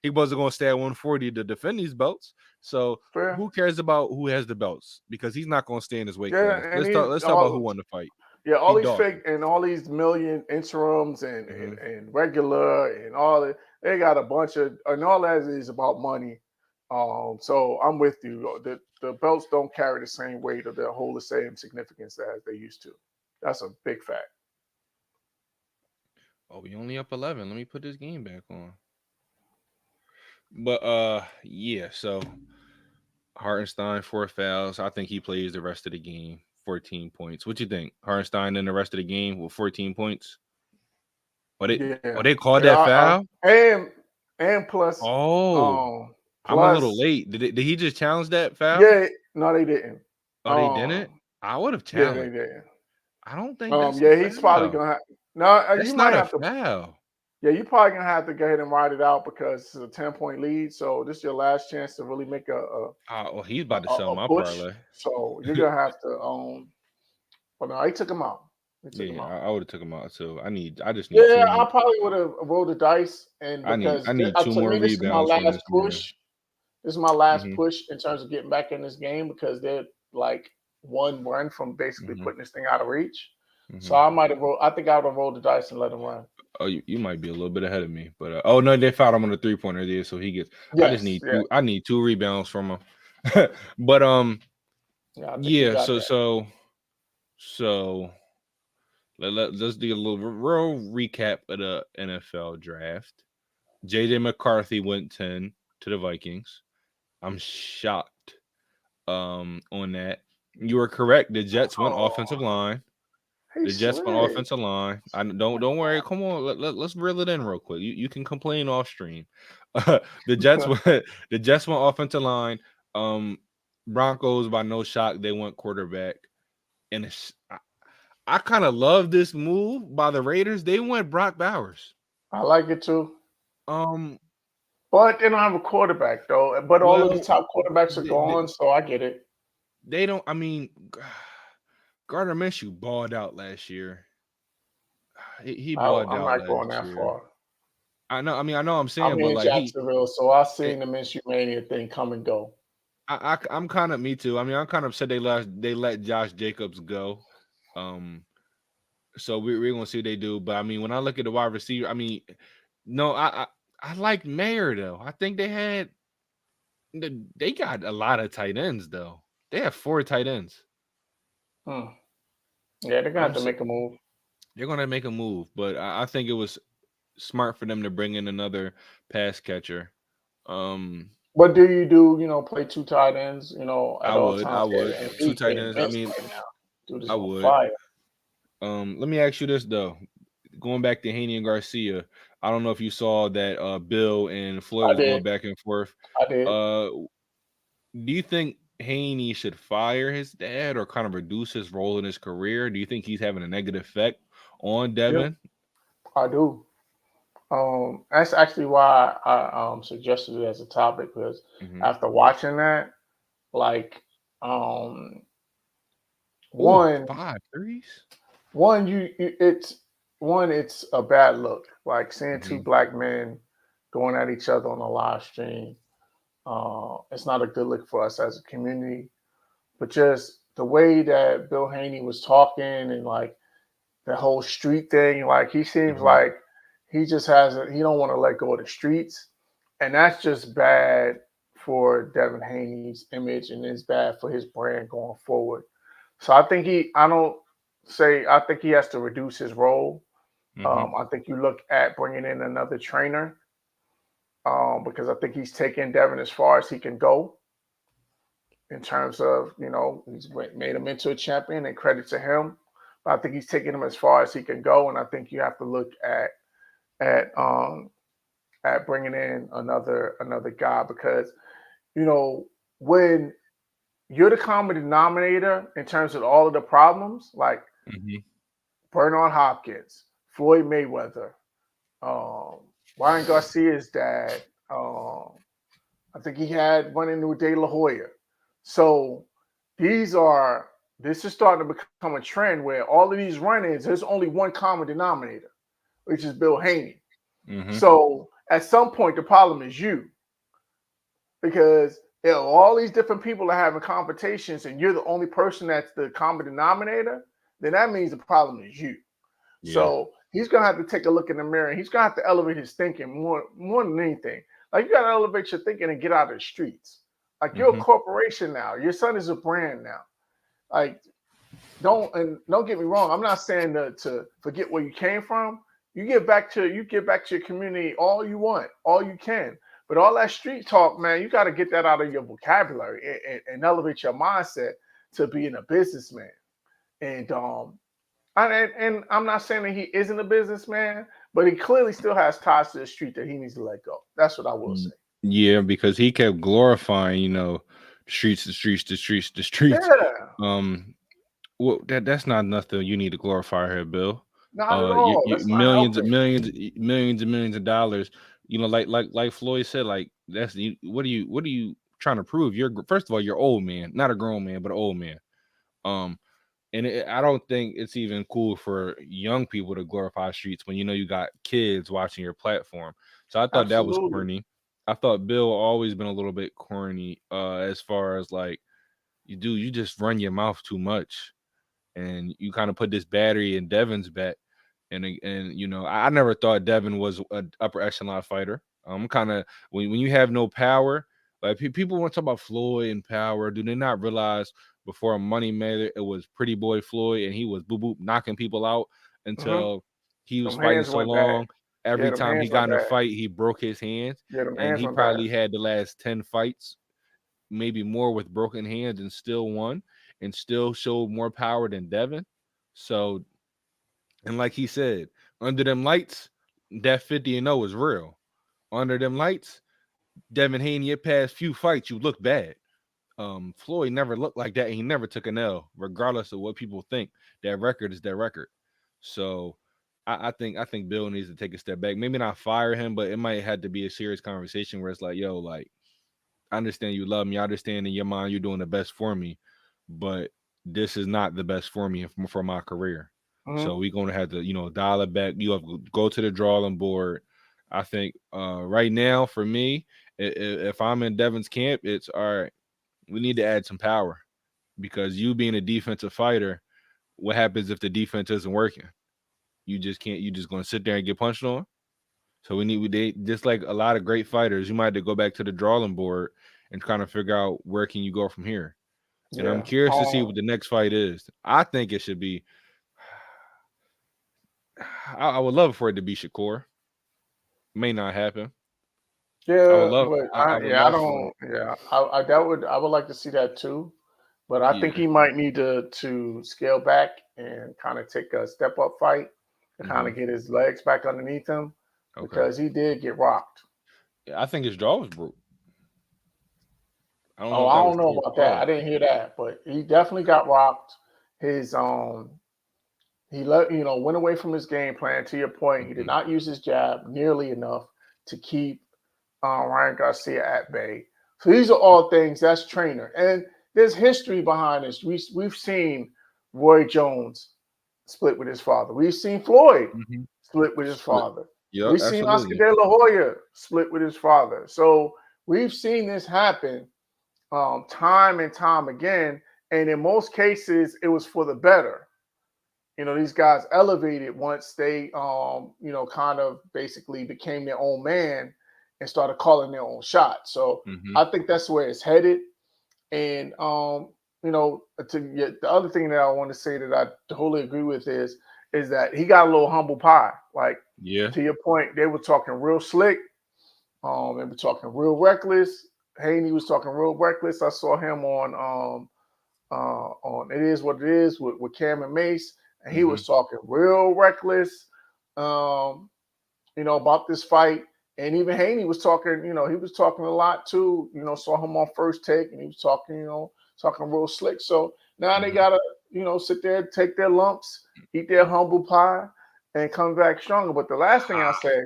Speaker 3: He wasn't going to stay at 140 to defend these belts. So
Speaker 4: Fair.
Speaker 3: who cares about who has the belts? Because he's not going to stay in his weight
Speaker 4: Yeah,
Speaker 3: class.
Speaker 4: and
Speaker 3: Let's talk about who won the fight.
Speaker 4: all
Speaker 3: He
Speaker 4: these
Speaker 3: dogged
Speaker 4: fake
Speaker 3: him.
Speaker 4: and all these million interims
Speaker 3: Mhm.
Speaker 4: and regular and all that. They got a bunch of and all that is about money. So I'm with you. The belts don't carry the same weight or they hold the same significance as they used to. That's a big fact.
Speaker 3: Oh, we only up 11. Let me put this game back on. But yeah, so Hartenstein 4 fouls. I think he plays the rest of the game. 14 points. What you think? Hartenstein in the rest of the game with 14 points? Oh,
Speaker 4: Yeah,
Speaker 3: they called
Speaker 4: yeah,
Speaker 3: that foul?
Speaker 4: and plus,
Speaker 3: Oh,
Speaker 4: um,
Speaker 3: I'm a little
Speaker 4: plus,
Speaker 3: late. Did he just challenge that foul?
Speaker 4: yeah, no, they didn't.
Speaker 3: Oh, they didn't?
Speaker 4: Um,
Speaker 3: I would have
Speaker 4: yeah, they
Speaker 3: challenged.
Speaker 4: didn't.
Speaker 3: I don't think that's a
Speaker 4: Yeah, he's probably
Speaker 3: foul.
Speaker 4: gonna have. No, you
Speaker 3: That's not
Speaker 4: might
Speaker 3: a
Speaker 4: have to.
Speaker 3: foul.
Speaker 4: Yeah, you probably gonna have to go ahead and ride it out because it's a 10-point lead. So this is your last chance to really make
Speaker 3: Oh, he's about to sell
Speaker 4: a
Speaker 3: my
Speaker 4: push.
Speaker 3: parlay.
Speaker 4: So you're gonna have to. But no, he took him out. He took him
Speaker 3: Yeah,
Speaker 4: out.
Speaker 3: I would have took him out too. I just need
Speaker 4: Yeah,
Speaker 3: two
Speaker 4: I
Speaker 3: more.
Speaker 4: probably would have rolled the dice, and
Speaker 3: I
Speaker 4: because
Speaker 3: need two
Speaker 4: to
Speaker 3: more
Speaker 4: me, this is my
Speaker 3: rebounds from
Speaker 4: last
Speaker 3: this man.
Speaker 4: push. This is my last
Speaker 3: Hmm.
Speaker 4: push in terms of getting back in this game because they're like one run from basically
Speaker 3: Hmm.
Speaker 4: putting this thing out of reach. So
Speaker 3: Hmm.
Speaker 4: I might have rolled. I think I would have rolled the dice and let him run.
Speaker 3: Oh, you might be a little bit ahead of me, but oh no, they fouled him on the 3-pointer there, so he gets. I just
Speaker 4: Yes,
Speaker 3: need
Speaker 4: yeah,
Speaker 3: two. I need two rebounds from him. But
Speaker 4: yeah. I think he
Speaker 3: yeah.
Speaker 4: got
Speaker 3: So
Speaker 4: that.
Speaker 3: so let's do a little real recap of the NFL draft. JJ McCarthy went 10 to the Vikings. I'm shocked on that. You were correct. The Jets went
Speaker 4: Oh,
Speaker 3: offensive line.
Speaker 4: he
Speaker 3: The Jets went
Speaker 4: slid.
Speaker 3: offensive line. I don't worry. Come on, let's reel it in real quick. You can complain off stream. The Jets went the Jets went offensive line. Um, Broncos by no shock they went quarterback, and I kind of love this move by the Raiders. They went Brock Bowers.
Speaker 4: I like it too.
Speaker 3: Um,
Speaker 4: But they don't have a quarterback though. But all of the
Speaker 3: well,
Speaker 4: top quarterbacks are
Speaker 3: they, they,
Speaker 4: gone, so I get it.
Speaker 3: they don't. I mean, Gardner Minshew balled out last year. He balled
Speaker 4: I'm
Speaker 3: out
Speaker 4: not going
Speaker 3: last
Speaker 4: that
Speaker 3: year.
Speaker 4: far.
Speaker 3: I know. I mean, I know. I'm
Speaker 4: I'm
Speaker 3: saying, but
Speaker 4: in
Speaker 3: like
Speaker 4: Jacksonville, so I
Speaker 3: eh,
Speaker 4: seen the Minshew Mania thing come and go.
Speaker 3: I'm kind of me too. I mean, I'm kind of upset they let Josh Jacobs go. Um, so we're gonna see what they do. But I mean, when I look at the wide receiver, I mean, no, I like Mayer though. I think they got a lot of tight ends though. They have 4 tight ends.
Speaker 4: Hmm. Yeah, they're gonna have
Speaker 3: I'm
Speaker 4: to
Speaker 3: s
Speaker 4: make a move.
Speaker 3: They're gonna make a move, but I think it was smart for them to bring in another pass catcher. Um,
Speaker 4: What do you do? Play two tight ends, at all
Speaker 3: I
Speaker 4: times.
Speaker 3: would
Speaker 4: And
Speaker 3: 2
Speaker 4: Embiid's
Speaker 3: tight
Speaker 4: getting
Speaker 3: ends. I
Speaker 4: benched
Speaker 3: mean,
Speaker 4: right now. Dude is
Speaker 3: I
Speaker 4: on
Speaker 3: would.
Speaker 4: fire.
Speaker 3: Let me ask you this though. Going back to Haney and Garcia, I don't know if you saw that Bill and Floyd
Speaker 4: I
Speaker 3: was
Speaker 4: did.
Speaker 3: going back and forth.
Speaker 4: I did.
Speaker 3: Uh, do you think Haney should fire his dad or kind of reduce his role in his career? Do you think he's having a negative effect on
Speaker 4: Yep,
Speaker 3: Devin?
Speaker 4: I do. That's actually why I suggested it as a topic because
Speaker 3: Hmm.
Speaker 4: after watching that, like, um,
Speaker 3: Oh,
Speaker 4: one,
Speaker 3: 5 threes.
Speaker 4: it's it's a bad look. Like seeing two
Speaker 3: Hmm.
Speaker 4: black men going at each other on a live stream. It's not a good look for us as a community. But just the way that Bill Haney was talking and like the whole street thing, like he seems
Speaker 3: Hmm.
Speaker 4: like he just hasn't. He don't want to let go of the streets, and that's just bad for Devin Haney's image, and it's bad for his brand going forward. So I think I don't say I think he has to reduce his role.
Speaker 3: Hmm.
Speaker 4: I think you look at bringing in another trainer because I think he's taken Devin as far as he can go in terms of he's made him into a champion and credit to him. But I think he's taking him as far as he can go, and I think you have to look at bringing in another guy because when you're the common denominator in terms of all of the problems, like
Speaker 3: Hmm.
Speaker 4: Bernard Hopkins, Floyd Mayweather, um, Ryan Garcia's dad. I think he had one in New De La Hoya. So this is starting to become a trend where all of these run-ins, there's only one common denominator, which is Bill Haney.
Speaker 3: Hmm.
Speaker 4: So at some point, the problem is you because all these different people are having competitions and you're the only person that's the common denominator, then that means the problem is you.
Speaker 3: Yeah.
Speaker 4: So he's gonna have to take a look in the mirror. And he's gonna have to elevate his thinking more than anything. Like you gotta elevate your thinking and get out of the streets. Like you're a
Speaker 3: Hmm.
Speaker 4: corporation now. Your son is a brand now. Like don't get me wrong. I'm not saying to forget where you came from. You get back to your community all you want, all you can. But all that street talk, man, you got to get that out of your vocabulary and elevate your mindset to being a businessman. And I'm not saying that he isn't a businessman, but he clearly still has ties to the street that he needs to let go. That's what I will say.
Speaker 3: Yeah, because he kept glorifying, the streets, the streets, the streets, the streets.
Speaker 4: Yeah,
Speaker 3: Um, well, that's not nothing you need to glorify here, Bill.
Speaker 4: not at
Speaker 3: You,
Speaker 4: all.
Speaker 3: you
Speaker 4: That's not
Speaker 3: millions and
Speaker 4: helping.
Speaker 3: millions, millions and millions of dollars. Like Floyd said, like that's what are you trying to prove? First of all, you're old man, not a grown man, but an old man. Um, and I don't think it's even cool for young people to glorify streets when you got kids watching your platform. So I thought that was
Speaker 4: Absolutely.
Speaker 3: corny. I thought Bill always been a little bit corny, as far as like you just run your mouth too much, and you kind of put this battery in Devin's back. And I never thought Devin was an upper echelon fighter. Kind of when you have no power, like people want to talk about Floyd and power. Do they not realize before Money Mayweather, it was Pretty Boy Floyd, and he was boop boop knocking people out
Speaker 4: Hmm.
Speaker 3: until he was
Speaker 4: Them
Speaker 3: fighting
Speaker 4: hands
Speaker 3: so
Speaker 4: went bad.
Speaker 3: long.
Speaker 4: Yeah,
Speaker 3: Every
Speaker 4: them
Speaker 3: time he
Speaker 4: hands
Speaker 3: got
Speaker 4: went
Speaker 3: in a
Speaker 4: bad.
Speaker 3: fight, he broke his hands,
Speaker 4: Yeah, them
Speaker 3: and
Speaker 4: hands
Speaker 3: he
Speaker 4: went bad.
Speaker 3: probably had the last 10 fights, maybe more, with broken hands, and still won, and still showed more power than Devin. So, and like he said, under them lights, that 50-0 is real. Under them lights, Devin Haney, your past few fights, you look bad. Floyd never looked like that, and he never took an L, regardless of what people think. That record is that record. So I think Bill needs to take a step back. Maybe not fire him, but it might have to be a serious conversation where it's like, yo, like, I understand you love me. I understand in your mind you're doing the best for me, but this is not the best for me for my career.
Speaker 4: Hmm.
Speaker 3: So we're gonna have to, dial it back. You have to go to the drawing board. I think right now for me, if I'm in Devin's camp, it's all right. We need to add some power, because you being a defensive fighter, what happens if the defense isn't working? You just can't. You just gonna sit there and get punched on. So they just like a lot of great fighters. You might have to go back to the drawing board and kind of figure out where can you go from here. And I'm
Speaker 4: Yeah.
Speaker 3: curious to see what the next fight is. I think it should be. I would love for it to be Shakur. May not happen. I would
Speaker 4: Yeah,
Speaker 3: love.
Speaker 4: but
Speaker 3: I would
Speaker 4: I
Speaker 3: love for
Speaker 4: don't.
Speaker 3: it.
Speaker 4: Yeah, I would like to see that too. But I think
Speaker 3: Yeah.
Speaker 4: he might need to scale back and kind of take a step up fight to kind
Speaker 3: Hmm.
Speaker 4: of get his legs back underneath him
Speaker 3: Okay.
Speaker 4: because he did get rocked.
Speaker 3: Yeah, I think his jaw was broke. I don't know
Speaker 4: Oh,
Speaker 3: if
Speaker 4: I
Speaker 3: that was
Speaker 4: don't know
Speaker 3: true or
Speaker 4: about that. I
Speaker 3: false.
Speaker 4: didn't hear that, but he definitely got rocked. His he went away from his game plan. To your point, he did
Speaker 3: Hmm.
Speaker 4: not use his jab nearly enough to keep Ryan Garcia at bay. So these are all things that's trainer, and there's history behind this. We've seen Roy Jones split with his father. We've seen Floyd
Speaker 3: Hmm.
Speaker 4: split with his
Speaker 3: Split.
Speaker 4: father.
Speaker 3: Yep,
Speaker 4: We've seen Oscar
Speaker 3: absolutely.
Speaker 4: De La Hoya split with his father. So we've seen this happen time and time again, and in most cases, it was for the better. These guys elevated once they, kind of basically became their own man and started calling their own shots. So
Speaker 3: Hmm.
Speaker 4: I think that's where it's headed. And, the other thing that I want to say that I totally agree with is that he got a little humble pie. Like,
Speaker 3: Yeah.
Speaker 4: to your point, they were talking real slick. They were talking real reckless. Haney was talking real reckless. I saw him on It Is What It Is with Cam and Mace, and he
Speaker 3: Hmm.
Speaker 4: was talking real reckless, um, about this fight. And even Haney was talking, he was talking a lot too. Saw him on First Take, and he was talking, talking real slick. So now they
Speaker 3: Hmm.
Speaker 4: gotta, sit there, take their lumps, eat their humble pie, and come back stronger. But the last thing I say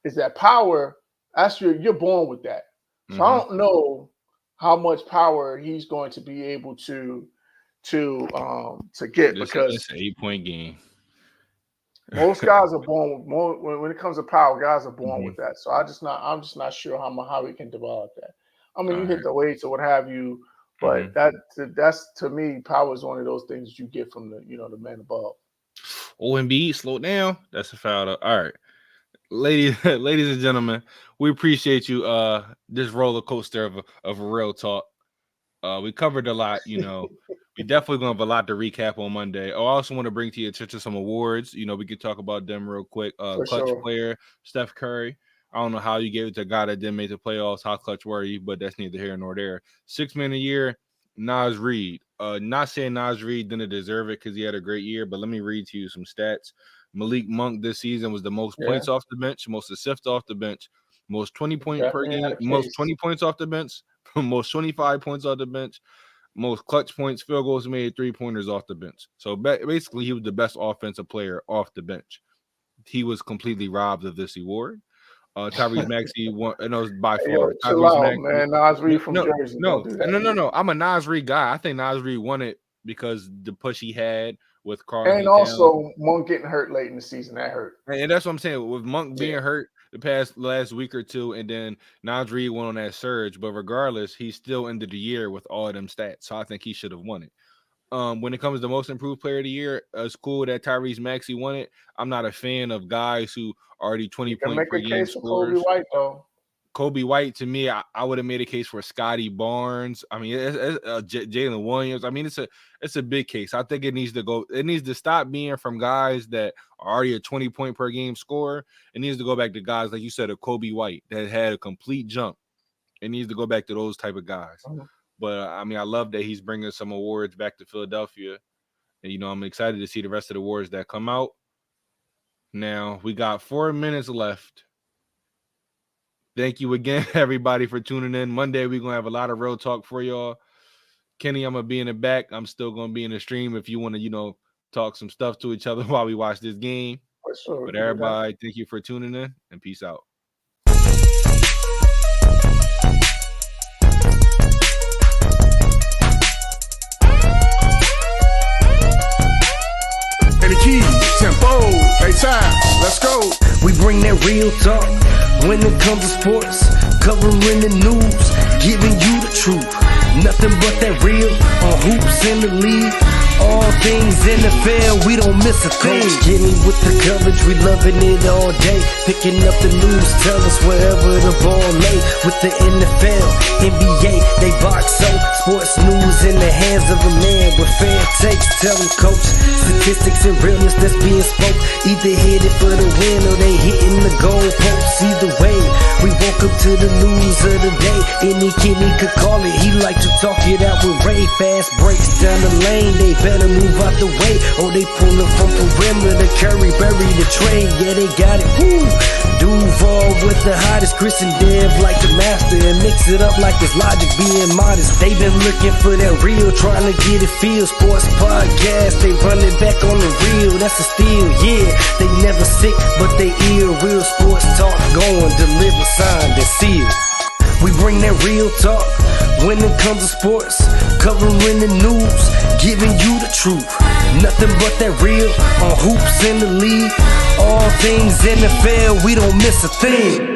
Speaker 4: is that power. That's you're born with that. So I
Speaker 3: Hmm.
Speaker 4: don't know how much power he's going to be able to get
Speaker 3: This
Speaker 4: because
Speaker 3: it's an 8 point game.
Speaker 4: most guys are born with more when it comes to power, guys are born
Speaker 3: Hmm.
Speaker 4: with that. So I'm just not sure how he can develop that. I
Speaker 3: All
Speaker 4: mean, you hit
Speaker 3: right.
Speaker 4: the weights or what have you, but
Speaker 3: Hmm.
Speaker 4: that's to me, power is one of those things that you get from the man above.
Speaker 3: OMB, slow down. That's a foul. All right. Ladies, ladies and gentlemen, we appreciate you. This roller coaster of a real talk. We covered a lot. We definitely gonna have a lot to recap on Monday. I also want to bring to your attention some awards. We could talk about them real quick.
Speaker 4: For
Speaker 3: Clutch
Speaker 4: sure.
Speaker 3: player, Steph Curry. I don't know how you gave it to a guy that didn't make the playoffs. How clutch were you? But that's neither here nor there. 6 man a year, Nas Reed. Not saying Nas Reed didn't deserve it because he had a great year, but let me read to you some stats. Malik Monk this season was the most points off the bench, most assists off the bench, most 20-point per game, most 20 points off the bench, most 25 points off the bench, most clutch points, field goals made, 3-pointers off the bench. So basically, he was the best offensive player off the bench. He was completely robbed of this award. Tyrese Maxey won, and it was by far.
Speaker 4: Chill out, man. Nas Reed from Jersey.
Speaker 3: No. I'm a Nas Reed guy. I think Nas Reed won it because the push he had with Carl.
Speaker 4: And also Monk getting hurt late in the season. That hurt.
Speaker 3: And that's what I'm saying. With Monk being hurt the last week or two, and then Nas Reed went on that surge. But regardless, he's still ended the year with all of them stats. So I think he should have won it. When it comes to most improved player of the year, it's cool that Tyrese Maxey won it. I'm not a fan of guys who already 20-point per game scorers.
Speaker 4: Kobe White, though.
Speaker 3: Kobe White, to me, I would have made a case for Scotty Barnes. I mean, Jalen Williams. I mean, it's a big case. I think it needs to go. It needs to stop being from guys that are already a 20-point per game scorer. It needs to go back to guys like you said, a Kobe White that had a complete jump. It needs to go back to those type of guys. But I mean, I love that he's bringing some awards back to Philadelphia, and I'm excited to see the rest of the awards that come out. Now we got 4 minutes left. Thank you again, everybody, for tuning in. Monday, we're going to have a lot of real talk for y'all. Kenny, I'm going to be in the back. I'm still going to be in the stream if you want to, talk some stuff to each other while we watch this game.
Speaker 4: Sure,
Speaker 3: but everybody, thank you for tuning in, and peace out.
Speaker 1: And the keys, tempo, hey time, let's go.
Speaker 2: We bring that real talk when it comes to sports, covering the news, giving you the truth. Nothing but that real on hoops in the league. All things NFL, we don't miss a thing. Getting with the coverage, we loving it all day. Picking up the news, tell us wherever the ball lay. With the NFL, NBA, they box so. Sports news in the hands of a man with fair takes. Tell them, coach, statistics and realness that's being spoke. Either headed for the win or they hitting the goalposts. Either way, we woke up to the news of the day. Any Kenny could call it, he like to talk it out with Ray. Fast breaks down the lane, they better move out the way, or they pulling from perimeter. Curry bury the trade, yeah, they got it. Woo! Duval with the hottest, Chris and Dev like the master, and mix it up like it's Logic being modest. They been looking for that real, trying to get it feel. Sports podcast, they running back on the real. That's a steal, yeah. They never sick, but they ill. Real sports talk going, deliver, signed and sealed. We bring that real talk when it comes to sports, covering the news, giving you the truth. Nothing but that real on hoops in the league. All things NFL, we don't miss a thing.